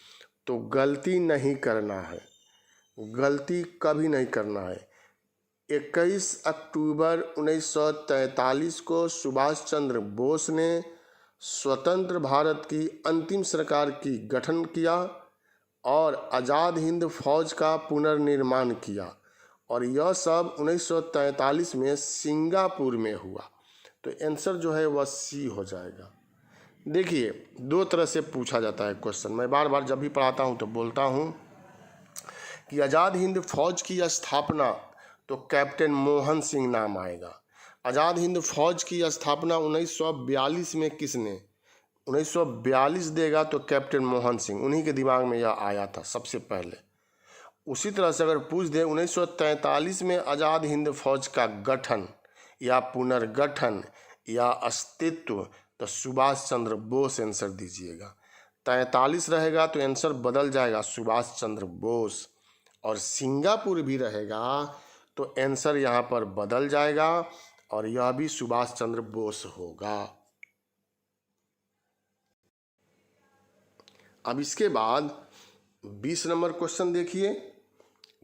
तो गलती नहीं करना है, गलती कभी नहीं करना है। 21 अक्टूबर 1943 को सुभाष चंद्र बोस ने स्वतंत्र भारत की अंतिम सरकार की गठन किया और आज़ाद हिंद फौज का पुनर्निर्माण किया, और यह सब 1943 में सिंगापुर में हुआ। तो आंसर जो है वह सी हो जाएगा। देखिए, दो तरह से पूछा जाता है क्वेश्चन, मैं बार बार जब भी पढ़ाता हूँ तो बोलता हूँ कि आज़ाद हिंद फौज की स्थापना तो कैप्टन मोहन सिंह नाम आएगा। आज़ाद हिंद फौज की स्थापना 1942 में किसने, 1942 देगा तो कैप्टन मोहन सिंह, उन्हीं के दिमाग में यह आया था सबसे पहले। उसी तरह से अगर पूछ दे 1943 में आज़ाद हिंद फौज का गठन या पुनर्गठन या अस्तित्व, तो सुभाष चंद्र बोस आंसर दीजिएगा। 43 रहेगा तो आंसर बदल जाएगा सुभाष चंद्र बोस, और सिंगापुर भी रहेगा तो आंसर यहाँ पर बदल जाएगा और यह भी सुभाष चंद्र बोस होगा। अब इसके बाद 20 नंबर क्वेश्चन देखिए,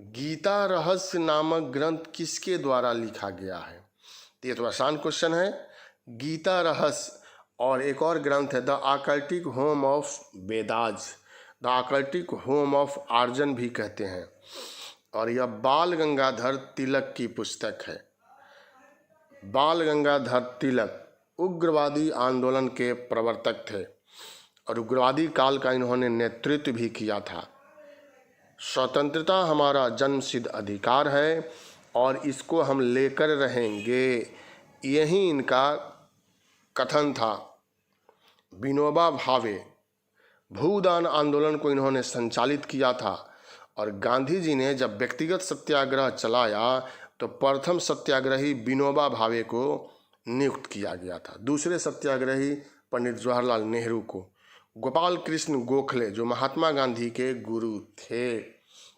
गीता रहस्य नामक ग्रंथ किसके द्वारा लिखा गया है। तो ये तो आसान क्वेश्चन है। गीता रहस्य और एक और ग्रंथ है the occultic home of Vedas, the occultic home of Aryan भी कहते हैं, और यह बाल गंगाधर तिलक की पुस्तक है। बाल गंगाधर तिलक उग्रवादी आंदोलन के प्रवर्तक थे और उग्रवादी काल का इन्होंने नेतृत्व भी किया था। स्वतंत्रता हमारा जन्मसिद्ध अधिकार है और इसको हम लेकर रहेंगे, यही इनका कथन था। विनोबा भावे भूदान आंदोलन को इन्होंने संचालित किया था, और गांधी जी ने जब व्यक्तिगत सत्याग्रह चलाया तो प्रथम सत्याग्रही विनोबा भावे को नियुक्त किया गया था, दूसरे सत्याग्रही पंडित जवाहरलाल नेहरू को, गोपाल कृष्ण गोखले जो महात्मा गांधी के गुरु थे।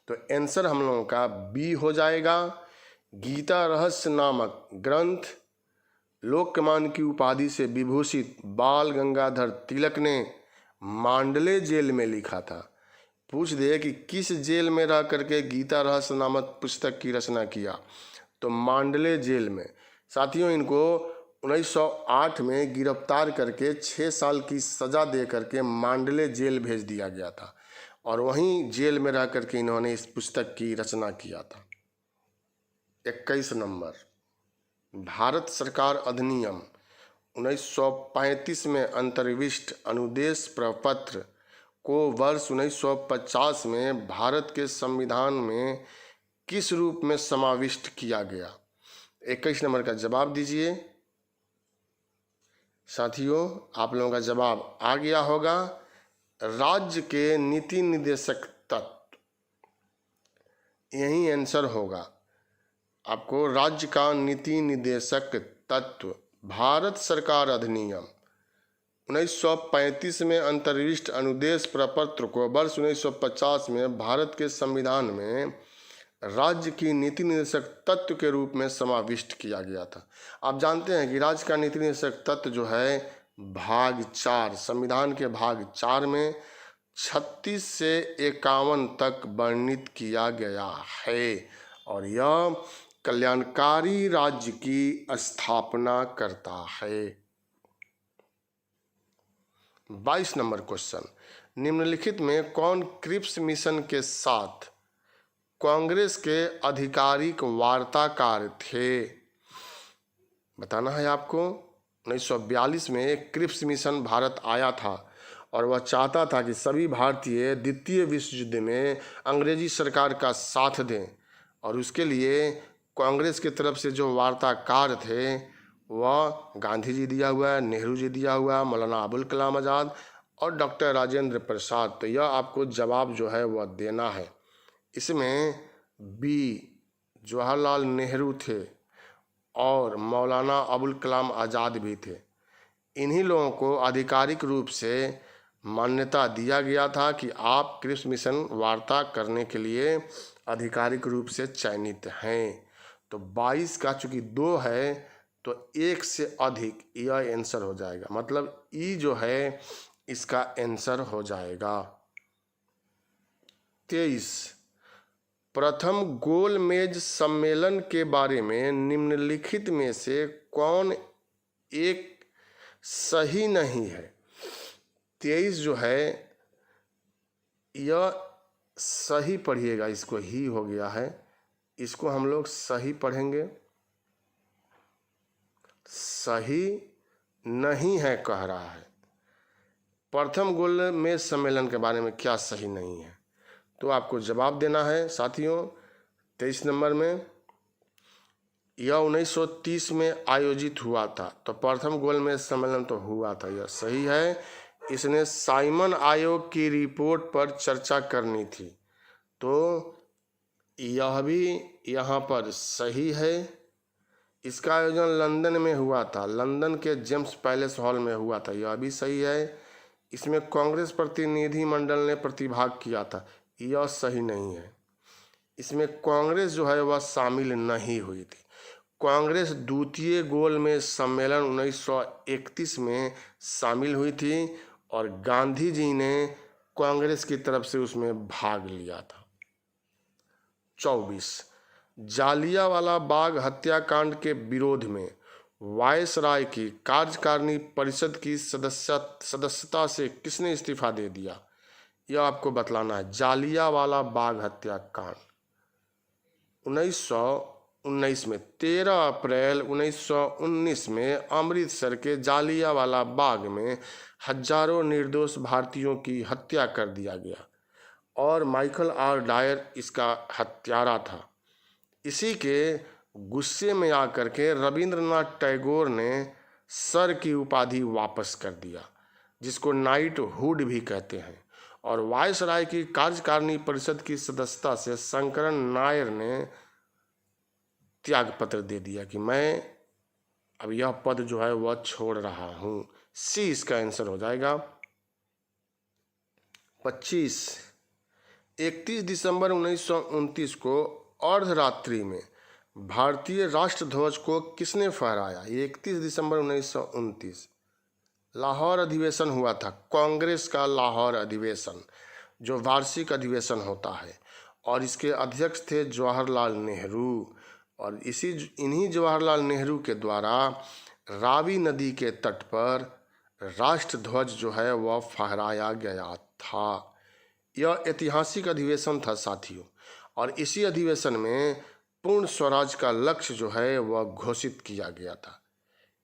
तो आंसर हम लोगों का बी हो जाएगा। गीता रहस्य नामक ग्रंथ लोकमान की उपाधि से विभूषित बाल गंगाधर तिलक ने मांडले जेल में लिखा था। पूछ दे कि किस जेल में रह करके गीता रहस्य नामक पुस्तक की रचना किया, तो मांडले जेल में। साथियों, इनको 1908 में गिरफ्तार करके 6 साल की सज़ा दे करके मांडले जेल भेज दिया गया था, और वहीं जेल में रह करके इन्होंने इस पुस्तक की रचना किया था। 21 नंबर, भारत सरकार अधिनियम 1935 में अंतर्विष्ट अनुदेश प्रपत्र को वर्ष 1950 में भारत के संविधान में किस रूप में समाविष्ट किया गया। 21 नंबर का जवाब दीजिए। साथियों, आप लोगों का जवाब आ गया होगा, राज्य के नीति निर्देशक तत्व, यही आंसर होगा। आपको राज्य का नीति निर्देशक तत्व भारत सरकार अधिनियम 1935 में अंतर्विष्ट अनुदेश प्रपत्र को वर्ष 1950 में भारत के संविधान में राज्य की नीति निर्देशक तत्व के रूप में समाविष्ट किया गया था। आप जानते हैं कि राज्य का नीति निर्देशक तत्व जो है भाग 4, संविधान के भाग 4 में 36 से 51 तक वर्णित किया गया है, और यह कल्याणकारी राज्य की स्थापना करता है। 22 नंबर क्वेश्चन, निम्नलिखित में कौन क्रिप्स मिशन के साथ कांग्रेस के आधिकारिक वार्ताकार थे। बताना है आपको। 1942 में क्रिप्स मिशन भारत आया था और वह चाहता था कि सभी भारतीय द्वितीय विश्व युद्ध में अंग्रेजी सरकार का साथ दें, और उसके लिए कांग्रेस की तरफ से जो वार्ताकार थे वह गांधी जी दिया हुआ है, नेहरू जी दिया हुआ है, मौलाना अबुल कलाम आज़ाद और डॉक्टर राजेंद्र प्रसाद। तो यह आपको जवाब जो है वह देना है। इसमें बी जवाहरलाल नेहरू थे और मौलाना अबुल कलाम आज़ाद भी थे। इन्हीं लोगों को आधिकारिक रूप से मान्यता दिया गया था कि आप क्रिप्स मिशन वार्ता करने के लिए आधिकारिक रूप से चयनित हैं। तो 22 का चूंकि 2 है तो 1 से अधिक यह आंसर हो जाएगा, मतलब ई जो है इसका आंसर हो जाएगा। 23 प्रथम गोलमेज सम्मेलन के बारे में निम्नलिखित में से कौन एक सही नहीं है। 23 जो है यह सही पढ़िएगा, इसको ही हो गया है, इसको हम लोग सही पढ़ेंगे। सही नहीं है कह रहा है। प्रथम गोलमेज सम्मेलन के बारे में क्या सही नहीं है, तो आपको जवाब देना है साथियों। 23 नंबर में यह 1930 में आयोजित हुआ था, तो प्रथम गोलमेज सम्मेलन तो हुआ था, यह सही है। इसने साइमन आयोग की रिपोर्ट पर चर्चा करनी थी, तो यह भी यहाँ पर सही है। इसका आयोजन लंदन में हुआ था, लंदन के जेम्स पैलेस हॉल में हुआ था, यह भी सही है। इसमें कांग्रेस प्रतिनिधि मंडल ने प्रतिभाग किया था, यह सही नहीं है। इसमें कांग्रेस जो है वह शामिल नहीं हुई थी। कांग्रेस द्वितीय गोलमेज सम्मेलन 1931 में शामिल हुई थी और गांधी जी ने कांग्रेस की तरफ से उसमें भाग लिया था। 24 जालियांवाला बाग हत्याकांड के विरोध में वायसराय की कार्यकारिणी परिषद की सदस्यता से किसने इस्तीफा दे दिया, यह आपको बतलाना है। जालियांवाला बाग हत्याकांड 1919 में 13 अप्रैल 1919 में अमृतसर के जालियांवाला बाग में हजारों निर्दोष भारतीयों की हत्या कर दिया गया और माइकल आर डायर इसका हत्यारा था। इसी के गुस्से में आकर के रविंद्रनाथ टैगोर ने सर की उपाधि वापस कर दिया, जिसको नाइट हुड भी कहते हैं, और वायसराय की कार्यकारिणी परिषद की सदस्यता से शंकरन नायर ने त्यागपत्र दे दिया कि मैं अब यह पद जो है वह छोड़ रहा हूं। सी इसका आंसर हो जाएगा। 25 31 दिसंबर 1929 को अर्धरात्रि में भारतीय राष्ट्रध्वज को किसने फहराया। 31 दिसंबर 1929 लाहौर अधिवेशन हुआ था, कांग्रेस का लाहौर अधिवेशन जो वार्षिक अधिवेशन होता है, और इसके अध्यक्ष थे जवाहरलाल नेहरू। और इन्हीं जवाहरलाल नेहरू के द्वारा रावी नदी के तट पर राष्ट्रध्वज जो है वह फहराया गया था। यह ऐतिहासिक अधिवेशन था साथियों, और इसी अधिवेशन में पूर्ण स्वराज का लक्ष्य जो है वह घोषित किया गया था।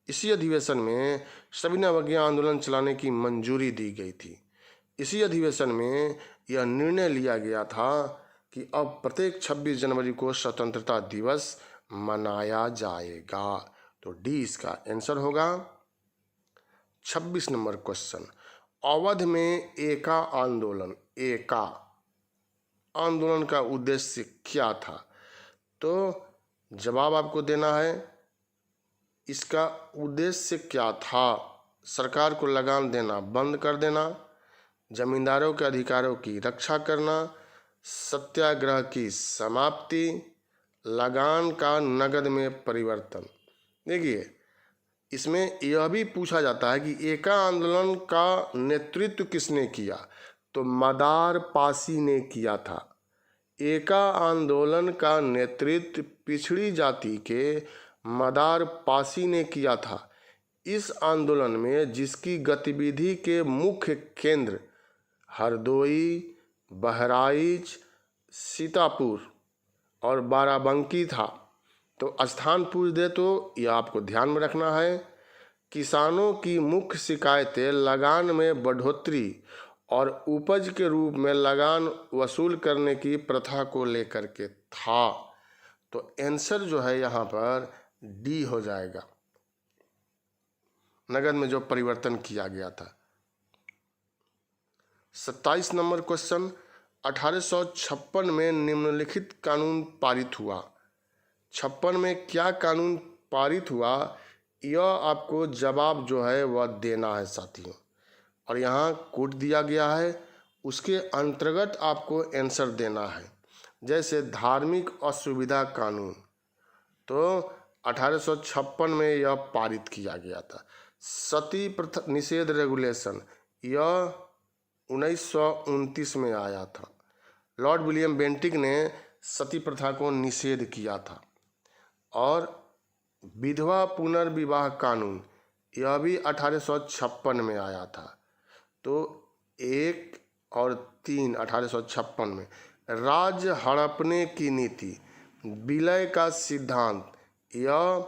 इसी अधिवेशन में सविनय अवज्ञा आंदोलन चलाने की मंजूरी दी गई थी। इसी अधिवेशन में यह निर्णय लिया गया था कि अब प्रत्येक 26 जनवरी को स्वतंत्रता दिवस मनाया जाएगा। तो डी इसका आंसर होगा। 26 नंबर क्वेश्चन, अवध में एका आंदोलन का उद्देश्य क्या था, तो जवाब आपको देना है। इसका उद्देश्य क्या था, सरकार को लगान देना बंद कर देना, जमींदारों के अधिकारों की रक्षा करना, सत्याग्रह की समाप्ति, लगान का नगद में परिवर्तन। देखिए इसमें यह भी पूछा जाता है कि एका आंदोलन का नेतृत्व किसने किया, तो मदार पासी ने किया था। एका आंदोलन का नेतृत्व पिछड़ी जाति के मदार पासी ने किया था। इस आंदोलन में जिसकी गतिविधि के मुख्य केंद्र हरदोई, बहराइच, सीतापुर और बाराबंकी था। तो स्थान पूछ दे तो यह आपको ध्यान में रखना है। किसानों की मुख्य शिकायतें लगान में बढ़ोतरी और उपज के रूप में लगान वसूल करने की प्रथा को लेकर के था। तो आंसर जो है यहाँ पर डी हो जाएगा, नगद में जो परिवर्तन किया गया था। 27 नंबर क्वेश्चन, 1856 में निम्नलिखित कानून पारित हुआ। 56 में क्या कानून पारित हुआ, यह आपको जवाब जो है वह देना है साथियों। और यहाँ कोड दिया गया है, उसके अंतर्गत आपको आंसर देना है। जैसे धार्मिक असुविधा कानून, तो 1856 में यह पारित किया गया था। सती प्रथा निषेध रेगुलेशन, यह 1929 में आया था। लॉर्ड विलियम बेंटिक ने सती प्रथा को निषेध किया था। और विधवा पुनर्विवाह कानून, यह भी 1856 में आया था। तो 1 और 3 1856 में। राज्य हड़पने की नीति, विलय का सिद्धांत, यह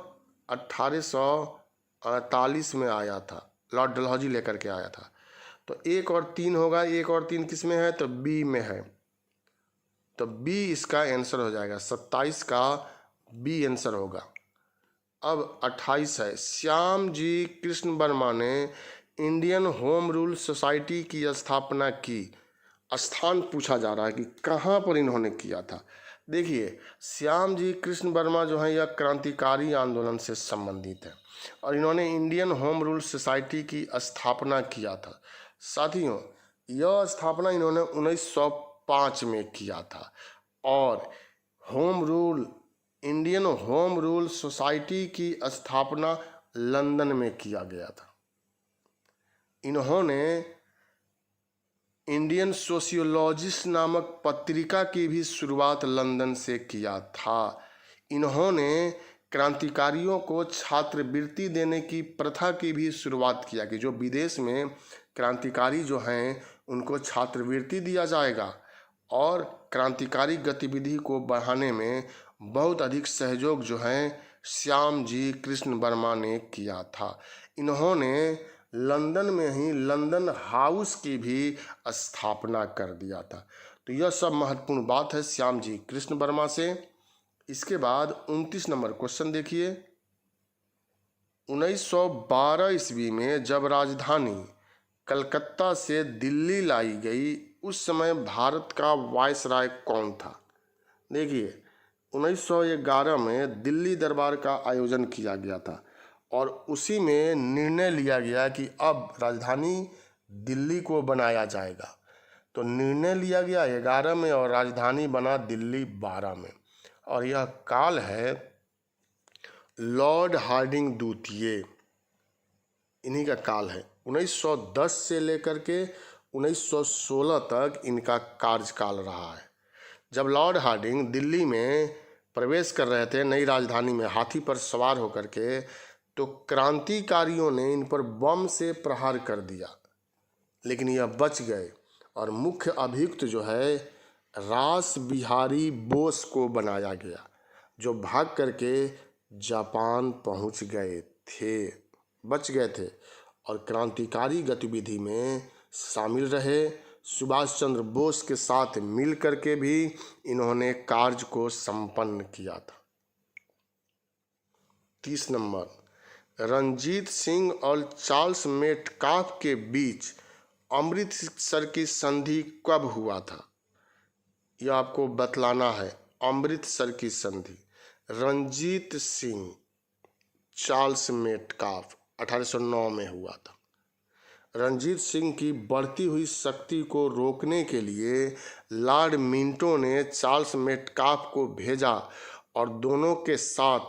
1848 में आया था। लॉर्ड डलहौजी लेकर के आया था। तो 1 और 3 होगा। 1 और 3 किस में है, तो बी में है। तो बी इसका आंसर हो जाएगा। 27 का बी आंसर होगा। अब 28 है, श्याम जी कृष्ण वर्मा ने इंडियन होम रूल सोसाइटी की स्थापना की। स्थान पूछा जा रहा है कि कहाँ पर इन्होंने किया था। देखिए, श्याम जी कृष्ण वर्मा जो है यह क्रांतिकारी आंदोलन से संबंधित है और इन्होंने इंडियन होम रूल सोसाइटी की स्थापना किया था। साथियों, यह स्थापना इन्होंने 1905 में किया था और इंडियन होम रूल सोसाइटी की स्थापना लंदन में किया गया था। इन्होंने इंडियन सोशियोलॉजिस्ट नामक पत्रिका की भी शुरुआत लंदन से किया था। इन्होंने क्रांतिकारियों को छात्रवृत्ति देने की प्रथा की भी शुरुआत किया कि जो विदेश में क्रांतिकारी जो हैं उनको छात्रवृत्ति दिया जाएगा और क्रांतिकारी गतिविधि को बढ़ाने में बहुत अधिक सहयोग जो है श्याम जी कृष्ण वर्मा ने किया था। इन्होंने लंदन में ही लंदन हाउस की भी स्थापना कर दिया था। तो यह सब महत्वपूर्ण बात है श्याम जी कृष्ण वर्मा से। इसके बाद 29 नंबर क्वेश्चन देखिए, 1912 ईस्वी में जब राजधानी कलकत्ता से दिल्ली लाई गई, उस समय भारत का वायसराय कौन था? देखिए, 1911 में दिल्ली दरबार का आयोजन किया गया था और उसी में निर्णय लिया गया कि अब राजधानी दिल्ली को बनाया जाएगा। तो निर्णय लिया गया 11 में और राजधानी बना दिल्ली 12 में। और यह काल है लॉर्ड हार्डिंग द्वितीय, इन्हीं का काल है। 1910 से लेकर के 1916 तक इनका कार्यकाल रहा है। जब लॉर्ड हार्डिंग दिल्ली में प्रवेश कर रहे थे नई राजधानी में हाथी पर सवार होकर के, तो क्रांतिकारियों ने इन पर बम से प्रहार कर दिया, लेकिन यह बच गए और मुख्य अभियुक्त जो है रास बिहारी बोस को बनाया गया, जो भाग करके जापान पहुंच गए थे, बच गए थे और क्रांतिकारी गतिविधि में शामिल रहे। सुभाष चंद्र बोस के साथ मिल करके भी इन्होंने कार्य को संपन्न किया था। 30 नंबर, रंजीत सिंह और चार्ल्स मेटकाफ के बीच अमृतसर की संधि कब हुआ था? यह आपको बतलाना है। अमृतसर की संधि रंजीत सिंह चार्ल्स मेटकाफ 1809 में हुआ था। रंजीत सिंह की बढ़ती हुई शक्ति को रोकने के लिए लॉर्ड मिंटो ने चार्ल्स मेटकाफ को भेजा और दोनों के साथ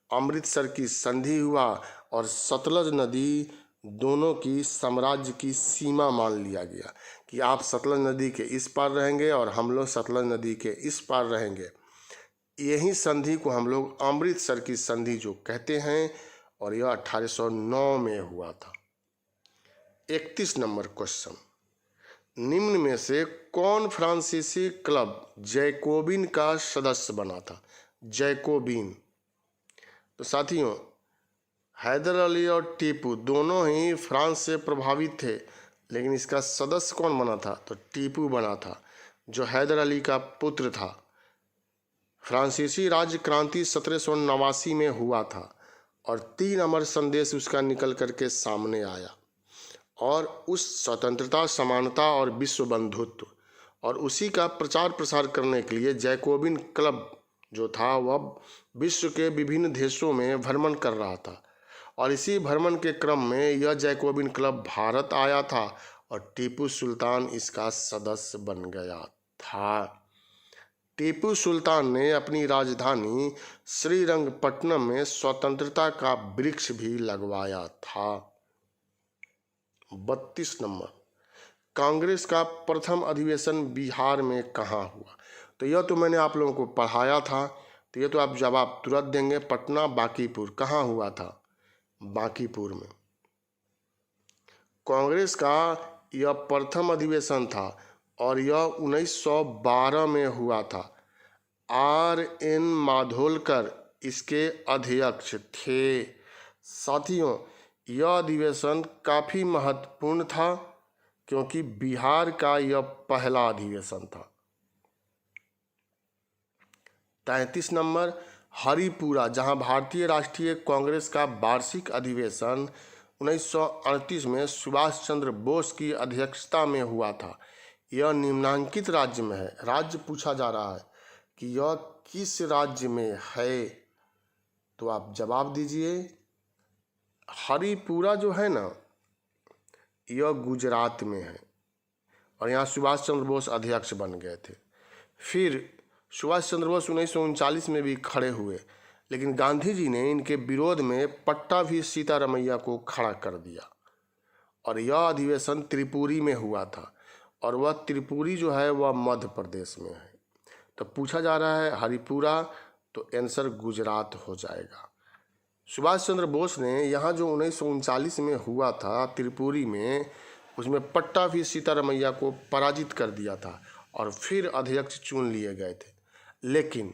अमृतसर की संधि हुआ और सतलज नदी दोनों की साम्राज्य की सीमा मान लिया गया कि आप सतलज नदी के इस पार रहेंगे और हम लोग सतलज नदी के इस पार रहेंगे। यही संधि को हम लोग अमृतसर की संधि जो कहते हैं और यह 1809 में हुआ था। 31 नंबर क्वेश्चन, निम्न में से कौन फ्रांसीसी क्लब जैकोबिन का सदस्य बना था? जैकोबिन, तो साथियों हैदर अली और टीपू दोनों ही फ्रांस से प्रभावित थे, लेकिन इसका सदस्य कौन बना था? तो टीपू बना था, जो हैदर अली का पुत्र था। फ्रांसीसी राज्य क्रांति 1789 में हुआ था और 3 अमर संदेश उसका निकल करके सामने आया और उस स्वतंत्रता, समानता और विश्व बंधुत्व और उसी का प्रचार प्रसार करने के लिए जैकोबिन क्लब जो था वह विश्व के विभिन्न देशों में भ्रमण कर रहा था। और इसी भ्रमण के क्रम में यह जैकोबिन क्लब भारत आया था और टीपू सुल्तान इसका सदस्य बन गया था। टीपू सुल्तान ने अपनी राजधानी श्रीरंगपट्टनम में स्वतंत्रता का वृक्ष भी लगवाया था। 32 नंबर, कांग्रेस का प्रथम अधिवेशन बिहार में कहाँ हुआ? तो यह तो मैंने आप लोगों को पढ़ाया था, तो ये तो आप जवाब तुरंत देंगे। पटना, बांकीपुर, कहाँ हुआ था? बांकीपुर में। कांग्रेस का यह प्रथम अधिवेशन था और यह 1912 में हुआ था। R.N. माधोलकर इसके अध्यक्ष थे। साथियों, यह अधिवेशन काफ़ी महत्वपूर्ण था क्योंकि बिहार का यह पहला अधिवेशन था। 33 नंबर, हरिपुरा, जहां भारतीय राष्ट्रीय कांग्रेस का वार्षिक अधिवेशन 1938 में सुभाष चंद्र बोस की अध्यक्षता में हुआ था। यह निम्नांकित राज्य में है। राज्य पूछा जा रहा है कि यह किस राज्य में है, तो आप जवाब दीजिए। हरिपुरा जो है ना, यह गुजरात में है और यहाँ सुभाष चंद्र बोस अध्यक्ष बन गए थे। फिर सुभाष चंद्र बोस 1939 में भी खड़े हुए, लेकिन गांधी जी ने इनके विरोध में पट्टाभी सीतारमैया को खड़ा कर दिया और यह अधिवेशन त्रिपुरी में हुआ था और वह त्रिपुरी जो है वह मध्य प्रदेश में है। तो पूछा जा रहा है हरिपुरा, तो आंसर गुजरात हो जाएगा। सुभाष चंद्र बोस ने यहाँ जो 1939 में हुआ था त्रिपुरी में, उसमें पट्टाभी सीतारमैया को पराजित कर दिया था और फिर अध्यक्ष चुन लिए गए थे, लेकिन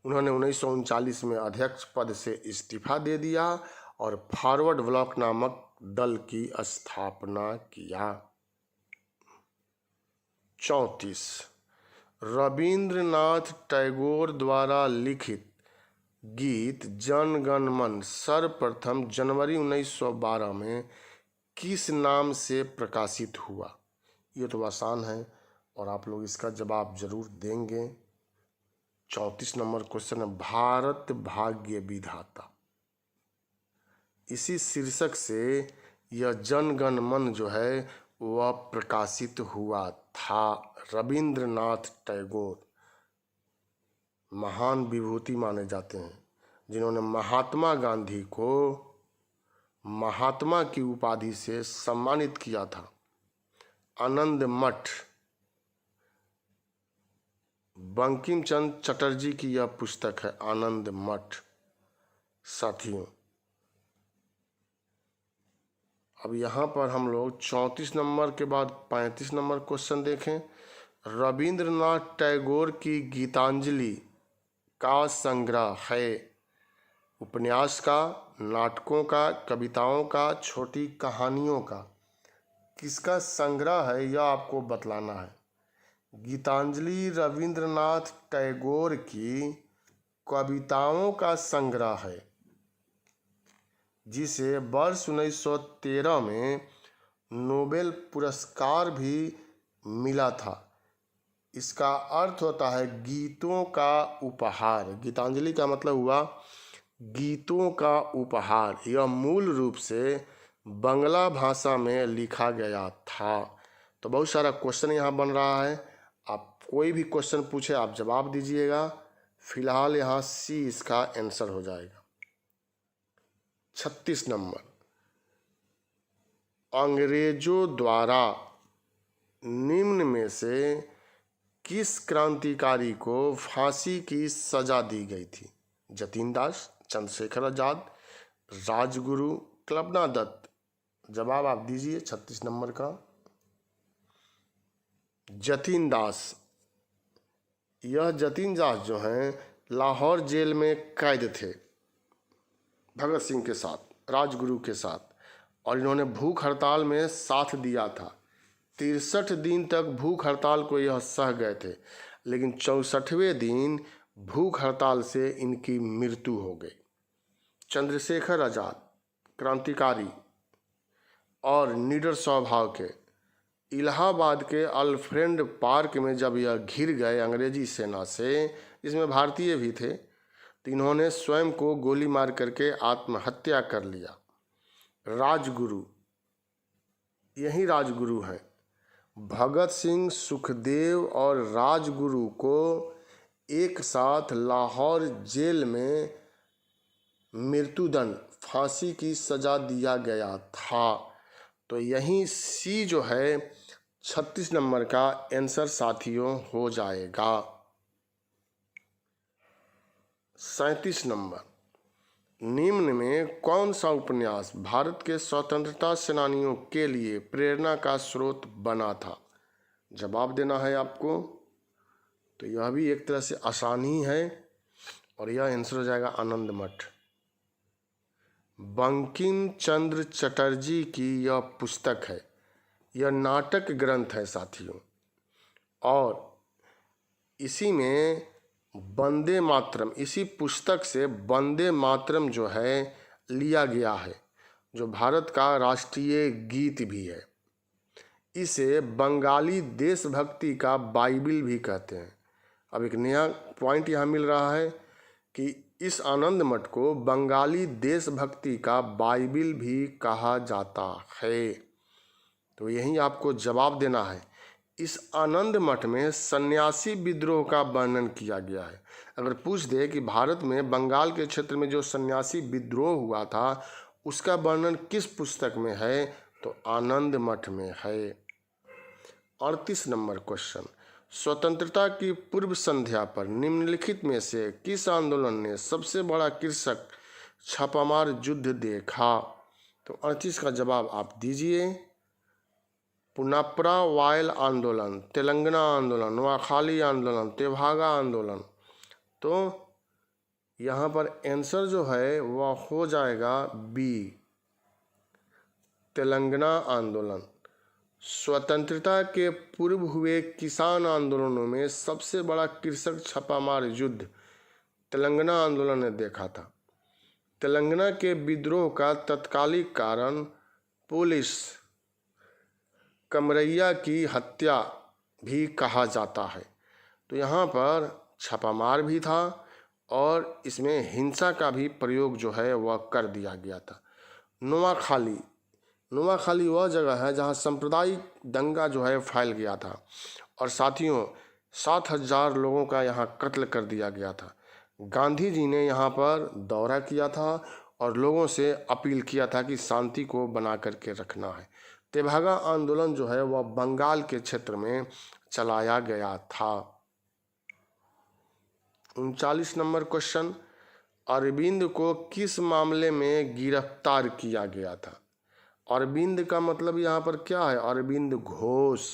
उन्होंने 1939 में अध्यक्ष पद से इस्तीफा दे दिया और फॉरवर्ड ब्लॉक नामक दल की स्थापना किया। 34, रविंद्रनाथ टैगोर द्वारा लिखित गीत जन गण मन सर्वप्रथम जनवरी 1912 में किस नाम से प्रकाशित हुआ? ये तो आसान है और आप लोग इसका जवाब जरूर देंगे। 34 नंबर क्वेश्चन है, भारत भाग्य विधाता। इसी शीर्षक से यह जन गण मन जो है वह प्रकाशित हुआ था। रविंद्रनाथ टैगोर महान विभूति माने जाते हैं, जिन्होंने महात्मा गांधी को महात्मा की उपाधि से सम्मानित किया था। आनंद मठ, बंकिम चंद्र चटर्जी की यह पुस्तक है आनंद मठ। साथियों, अब यहाँ पर हम लोग 34 नंबर के बाद 35 नंबर क्वेश्चन देखें। रविंद्रनाथ टैगोर की गीतांजलि का संग्रह है उपन्यास का, नाटकों का, कविताओं का, छोटी कहानियों का? किसका संग्रह है यह आपको बतलाना है। गीतांजलि रविंद्रनाथ टैगोर की कविताओं का संग्रह है, जिसे वर्ष 1913 में नोबेल पुरस्कार भी मिला था। इसका अर्थ होता है गीतों का उपहार। गीतांजलि का मतलब हुआ गीतों का उपहार। यह मूल रूप से बंगला भाषा में लिखा गया था। तो बहुत सारा क्वेश्चन यहाँ बन रहा है, आप कोई भी क्वेश्चन पूछे आप जवाब दीजिएगा। फिलहाल यहाँ सी इसका आंसर हो जाएगा। 36 नंबर, अंग्रेजों द्वारा निम्न में से किस क्रांतिकारी को फांसी की सजा दी गई थी? जतीन दास, चंद्रशेखर आजाद, राजगुरु, कल्पना दत्त? जवाब आप दीजिए 36 नंबर का। जतीन दास। यह जतीन दास जो हैं लाहौर जेल में कैद थे भगत सिंह के साथ, राजगुरु के साथ, और इन्होंने भूख हड़ताल में साथ दिया था। 63 दिन तक भूख हड़ताल को यह सह गए थे, लेकिन 64वें दिन भूख हड़ताल से इनकी मृत्यु हो गई। चंद्रशेखर आजाद क्रांतिकारी, और निडर स्वभाव के। इलाहाबाद के अल्फ्रेड पार्क में जब यह घिर गए अंग्रेजी सेना से, जिसमें भारतीय भी थे, तो इन्होंने स्वयं को गोली मार करके आत्महत्या कर लिया। राजगुरु, यही राजगुरु हैं। भगत सिंह, सुखदेव और राजगुरु को एक साथ लाहौर जेल में मृत्युदंड, फांसी की सजा दिया गया था। तो यही सी जो है 36 नंबर का आंसर साथियों हो जाएगा। 37 नंबर, निम्न में कौन सा उपन्यास भारत के स्वतंत्रता सेनानियों के लिए प्रेरणा का स्रोत बना था? जवाब देना है आपको। तो यह भी एक तरह से आसान ही है और यह आंसर हो जाएगा आनंद मठ। बंकिम चंद्र चटर्जी की यह पुस्तक है, यह नाटक ग्रंथ है साथियों, और इसी में वंदे मातरम, इसी पुस्तक से वंदे मातरम जो है लिया गया है, जो भारत का राष्ट्रीय गीत भी है। इसे बंगाली देशभक्ति का बाइबिल भी कहते हैं। अब एक नया पॉइंट यहाँ मिल रहा है कि इस आनंद मठ को बंगाली देशभक्ति का बाइबिल भी कहा जाता है। तो यही आपको जवाब देना है। इस आनंद मठ में सन्यासी विद्रोह का वर्णन किया गया है। अगर पूछ दे कि भारत में बंगाल के क्षेत्र में जो सन्यासी विद्रोह हुआ था उसका वर्णन किस पुस्तक में है, तो आनंद मठ में है। 38 नंबर क्वेश्चन, स्वतंत्रता की पूर्व संध्या पर निम्नलिखित में से किस आंदोलन ने सबसे बड़ा कृषक छापामार युद्ध देखा? तो 38 का जवाब आप दीजिए। पुनाप्रा वायल आंदोलन, तेलंगाना आंदोलन, नोआखाली आंदोलन, तेभागा आंदोलन। तो यहाँ पर आंसर जो है वह हो जाएगा बी, तेलंगाना आंदोलन। स्वतंत्रता के पूर्व हुए किसान आंदोलनों में सबसे बड़ा कृषक छापामार युद्ध तेलंगाना आंदोलन ने देखा था। तेलंगाना के विद्रोह का तत्कालिक कारण पुलिस कमरैया की हत्या भी कहा जाता है। तो यहाँ पर छापामार भी था और इसमें हिंसा का भी प्रयोग जो है वह कर दिया गया था। नोआखाली, नोआखाली वह जगह है जहाँ सांप्रदायिक दंगा जो है फैल गया था और साथियों 7,000 लोगों का यहाँ कत्ल कर दिया गया था। गांधी जी ने यहाँ पर दौरा किया था और लोगों से अपील किया था कि शांति को बना करके रखना है। तेभागा आंदोलन जो है वह बंगाल के क्षेत्र में चलाया गया था। 39 नंबर क्वेश्चन, अरविंद को किस मामले में गिरफ्तार किया गया था? अरविंद का मतलब यहाँ पर क्या है? अरविंद घोष।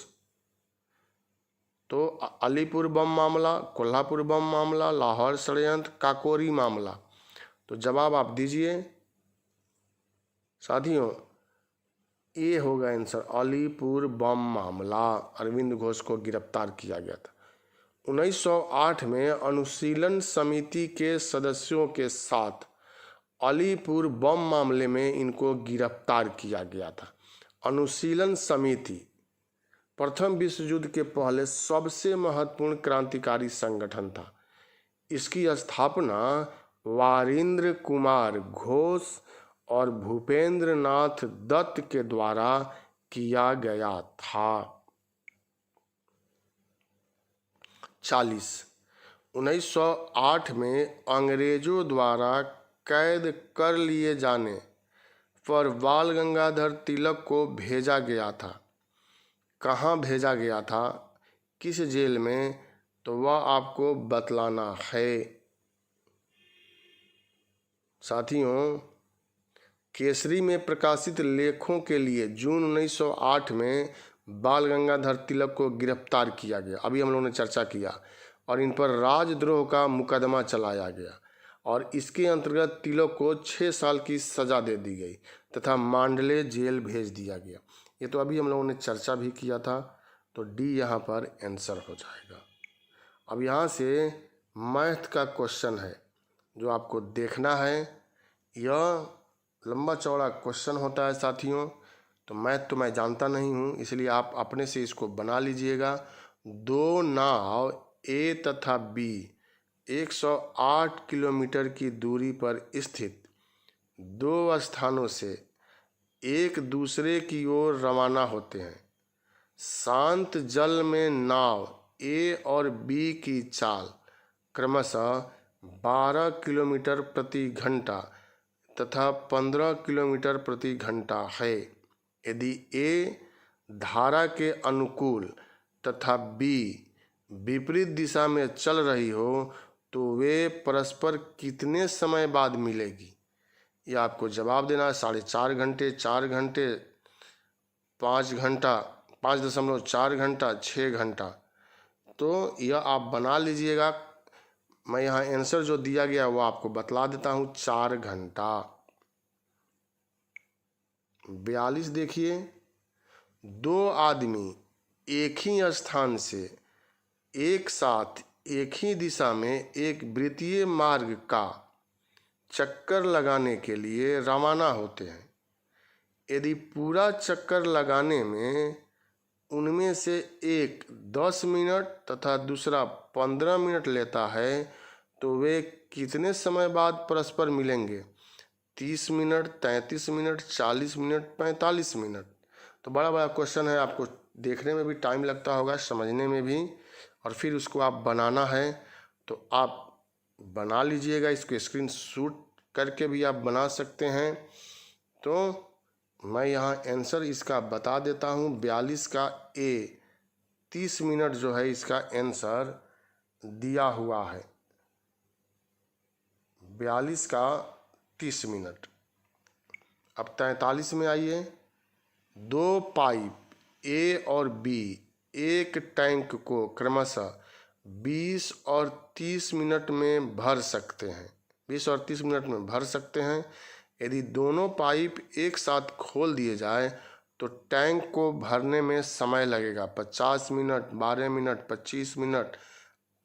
तो अलीपुर बम मामला, कोल्हापुर बम मामला, लाहौर षड्यंत्र, काकोरी मामला। तो जवाब आप दीजिए साथियों। ये होगा आंसर, अलीपुर बम मामला। अरविंद घोष को गिरफ्तार किया गया था। 1908 में अनुशीलन समिति के सदस्यों के साथ अलीपुर बम मामले में इनको गिरफ्तार किया गया था। अनुशीलन समिति प्रथम विश्व युद्ध के पहले सबसे महत्वपूर्ण क्रांतिकारी संगठन था। इसकी स्थापना वारिंद्र कुमार घोष और भूपेंद्र नाथ दत्त के द्वारा किया गया था। 40, 1908 में अंग्रेजों द्वारा कैद कर लिए जाने पर बाल गंगाधर तिलक को भेजा गया था। कहाँ भेजा गया था, किस जेल में, तो वह आपको बतलाना है साथियों। केसरी में प्रकाशित लेखों के लिए जून 1908 में बाल गंगाधर तिलक को गिरफ्तार किया गया, अभी हम लोगों ने चर्चा किया, और इन पर राजद्रोह का मुकदमा चलाया गया और इसके अंतर्गत तिलक को 6 साल की सज़ा दे दी गई तथा मांडले जेल भेज दिया गया। ये तो अभी हम लोगों ने चर्चा भी किया था। तो डी यहाँ पर आंसर हो जाएगा। अब यहाँ से मैथ का क्वेश्चन है जो आपको देखना है। यह लंबा चौड़ा क्वेश्चन होता है साथियों, तो मैं जानता नहीं हूँ, इसलिए आप अपने से इसको बना लीजिएगा। 2 नाव ए तथा बी 108 किलोमीटर की दूरी पर स्थित 2 स्थानों से एक दूसरे की ओर रवाना होते हैं। शांत जल में नाव ए और बी की चाल क्रमशः 12 किलोमीटर प्रति घंटा तथा 15 किलोमीटर प्रति घंटा है। यदि ए धारा के अनुकूल तथा बी विपरीत दिशा में चल रही हो तो वे परस्पर कितने समय बाद मिलेगी? यह आपको जवाब देना है। 4.5 घंटे, 4 घंटे, 5 घंटा, 5.4 घंटा, 6 घंटा। तो यह आप बना लीजिएगा। मैं यहाँ आंसर जो दिया गया वो आपको बतला देता हूँ। 4 घंटा। 42 देखिए, 2 आदमी एक ही स्थान से एक साथ एक ही दिशा में एक वृत्तीय मार्ग का चक्कर लगाने के लिए रवाना होते हैं। यदि पूरा चक्कर लगाने में उनमें से एक 10 मिनट तथा दूसरा 15 मिनट लेता है तो वे कितने समय बाद परस्पर मिलेंगे? 30 मिनट, 33 मिनट, 40 मिनट, 45 मिनट। तो बड़ा बड़ा क्वेश्चन है, आपको देखने में भी टाइम लगता होगा, समझने में भी, और फिर उसको आप बनाना है तो आप बना लीजिएगा। इसको स्क्रीन शॉट करके भी आप बना सकते हैं। तो मैं यहाँ आंसर इसका बता देता हूँ। 42 का ए 30 मिनट जो है इसका आंसर दिया हुआ है। 42 का 30 मिनट। अब 43 में आइए। 2 पाइप ए और बी एक टैंक को क्रमशः 20 और 30 मिनट में भर सकते हैं। 20 और 30 मिनट में भर सकते हैं। यदि दोनों पाइप एक साथ खोल दिए जाए तो टैंक को भरने में समय लगेगा 50 मिनट, 12 मिनट, 25 मिनट,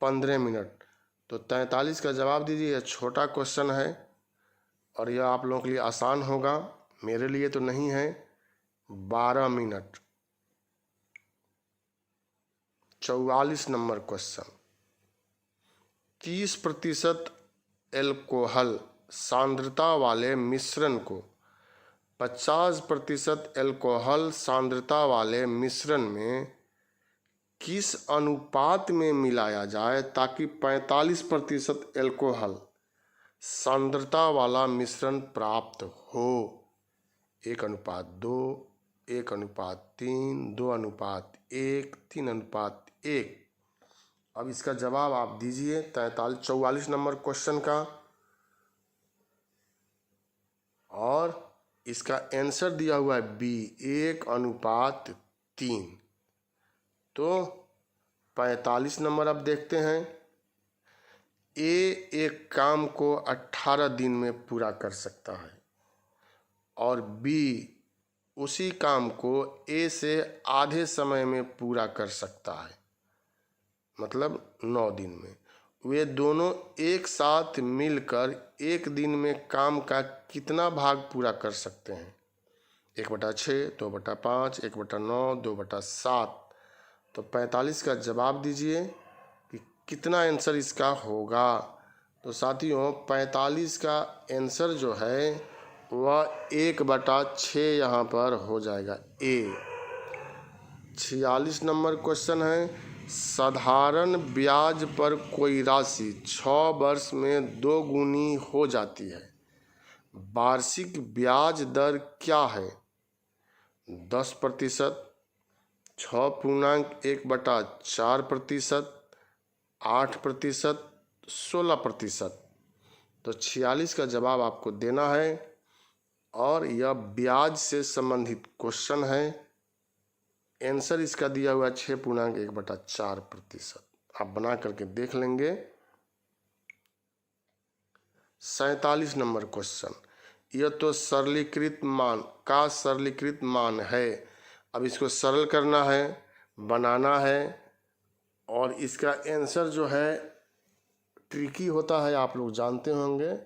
15 मिनट। तो 43 का जवाब दीजिए। यह छोटा क्वेश्चन है और यह आप लोगों के लिए आसान होगा, मेरे लिए तो नहीं है। 12 मिनट। 44 number question. 30% एल्कोहल सांद्रता वाले मिश्रण को 50% एल्कोहल सांद्रता वाले मिश्रण में किस अनुपात में मिलाया जाए ताकि 45% एल्कोहल सांद्रता वाला मिश्रण प्राप्त हो? 1:2, 1:3, 2:1, 3:1। अब इसका जवाब आप दीजिए 44 नंबर क्वेश्चन का, और इसका आंसर दिया हुआ है बी 1:3। तो 45 नंबर अब देखते हैं। ए एक काम को 18 दिन में पूरा कर सकता है और बी उसी काम को ए से आधे समय में पूरा कर सकता है, मतलब 9 दिन में। वे दोनों एक साथ मिलकर एक दिन में काम का कितना भाग पूरा कर सकते हैं? 1/6, 2/5, 1/9, 2/7। तो 45 का जवाब दीजिए कि कितना आंसर इसका होगा। तो साथियों 45 का आंसर जो है वह 1/6 यहाँ पर हो जाएगा ए। 46 नंबर क्वेश्चन है। साधारण ब्याज पर कोई राशि 6 वर्ष में 2 गुनी हो जाती है। वार्षिक ब्याज दर क्या है? 10%, 6.1/4%, 8%, 16%। तो 46 का जवाब आपको देना है और यह ब्याज से संबंधित क्वेश्चन है। आंसर इसका दिया हुआ 6.1/4%। आप बना करके देख लेंगे। 47 नंबर क्वेश्चन। यह तो सरलीकृत मान है। अब इसको सरल करना है, बनाना है, और इसका आंसर जो है ट्रिकी होता है, आप लोग जानते होंगे,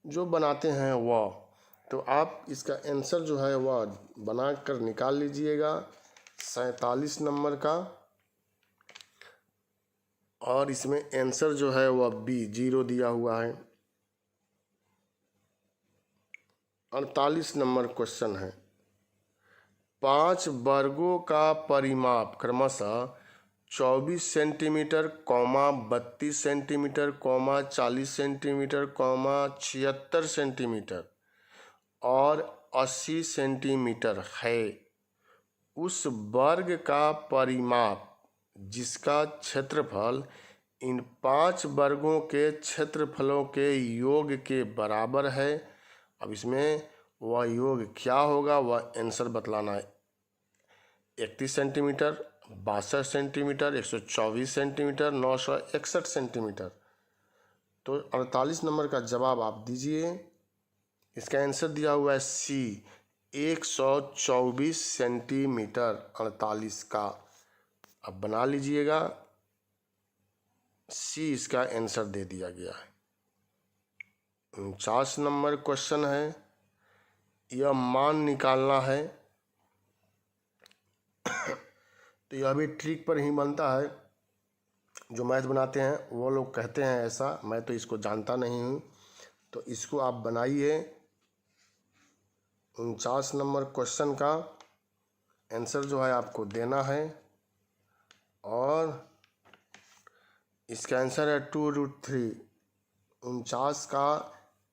जो बनाते हैं वह। तो आप इसका आंसर जो है वह बना कर निकाल लीजिएगा 47 नंबर का। और इसमें आंसर जो है वह बी 0 दिया हुआ है। 48 नंबर क्वेश्चन है, 5 वर्गों का परिमाप क्रमशः 24 सेंटीमीटर, 32 सेंटीमीटर, 40 सेंटीमीटर, 76 सेंटीमीटर और 80 सेंटीमीटर है। उस वर्ग का परिमाप जिसका क्षेत्रफल इन 5 वर्गों के क्षेत्रफलों के योग के बराबर है। अब इसमें वह योग क्या होगा वह आंसर बतलाना है। 31 सेंटीमीटर, 62 सेंटीमीटर, 124 सेंटीमीटर, 961 सेंटीमीटर। तो 48 नंबर का जवाब आप दीजिए। इसका आंसर दिया हुआ है सी 124 सेंटीमीटर 48 का। अब बना लीजिएगा, सी इसका आंसर दे दिया गया है। 49 नंबर क्वेश्चन है, यह मान निकालना है। तो यह भी ट्रिक पर ही बनता है। जो मैथ बनाते हैं वो लोग कहते हैं ऐसा, मैं तो इसको जानता नहीं हूँ। तो इसको आप बनाइए। 49 नंबर क्वेश्चन का आंसर जो है आपको देना है और इसका आंसर है 2√3। 49 का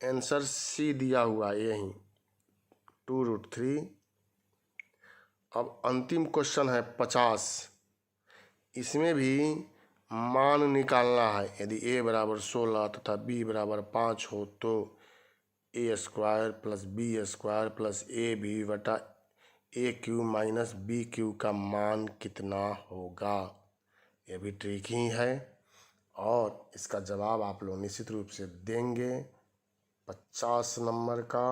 आंसर सी दिया हुआ है यही 2√3। अब अंतिम क्वेश्चन है 50। इसमें भी मान निकालना है। यदि a बराबर 16 तथा b बराबर 5 हो तो a² plus b² plus ab बटा a³ माइनस b³ का मान कितना होगा। यह भी ट्रिक ही है और इसका जवाब आप लोग निश्चित रूप से देंगे 50 नंबर का।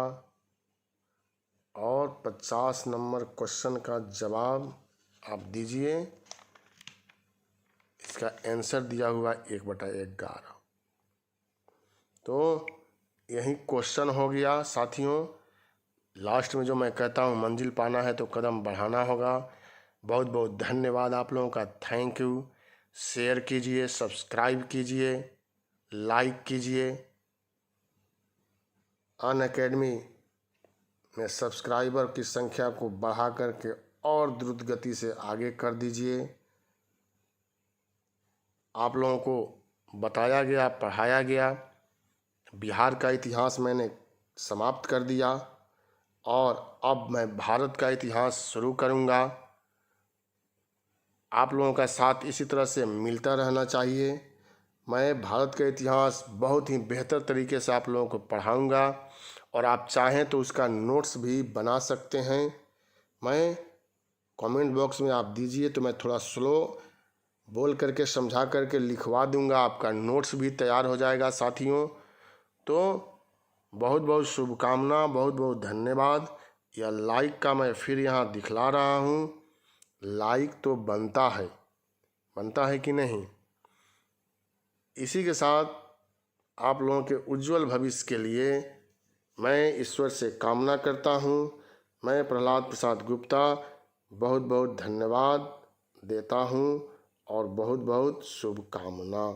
और 50 नंबर क्वेश्चन का जवाब आप दीजिए। इसका आंसर दिया हुआ 1/11। तो यही क्वेश्चन हो गया साथियों। लास्ट में जो मैं कहता हूँ, मंजिल पाना है तो कदम बढ़ाना होगा। बहुत बहुत धन्यवाद आप लोगों का, थैंक यू। शेयर कीजिए, सब्सक्राइब कीजिए, लाइक कीजिए। अनअकैडमी में सब्सक्राइबर की संख्या को बढ़ा करके और द्रुत गति से आगे कर दीजिए। आप लोगों को बताया गया, पढ़ाया गया। बिहार का इतिहास मैंने समाप्त कर दिया और अब मैं भारत का इतिहास शुरू करूंगा। आप लोगों का साथ इसी तरह से मिलता रहना चाहिए। मैं भारत का इतिहास बहुत ही बेहतर तरीके से आप लोगों को पढ़ाऊंगा और आप चाहें तो उसका नोट्स भी बना सकते हैं। मैं कमेंट बॉक्स में आप दीजिए तो मैं थोड़ा स्लो बोल करके समझा करके लिखवा दूंगा, आपका नोट्स भी तैयार हो जाएगा साथियों। तो बहुत बहुत शुभकामना, बहुत बहुत धन्यवाद। यह लाइक का मैं फिर यहाँ दिखला रहा हूँ। लाइक तो बनता है कि नहीं। इसी के साथ आप लोगों के उज्जवल भविष्य के लिए मैं ईश्वर से कामना करता हूँ। मैं प्रहलाद प्रसाद गुप्ता बहुत बहुत धन्यवाद देता हूँ और बहुत बहुत शुभकामना।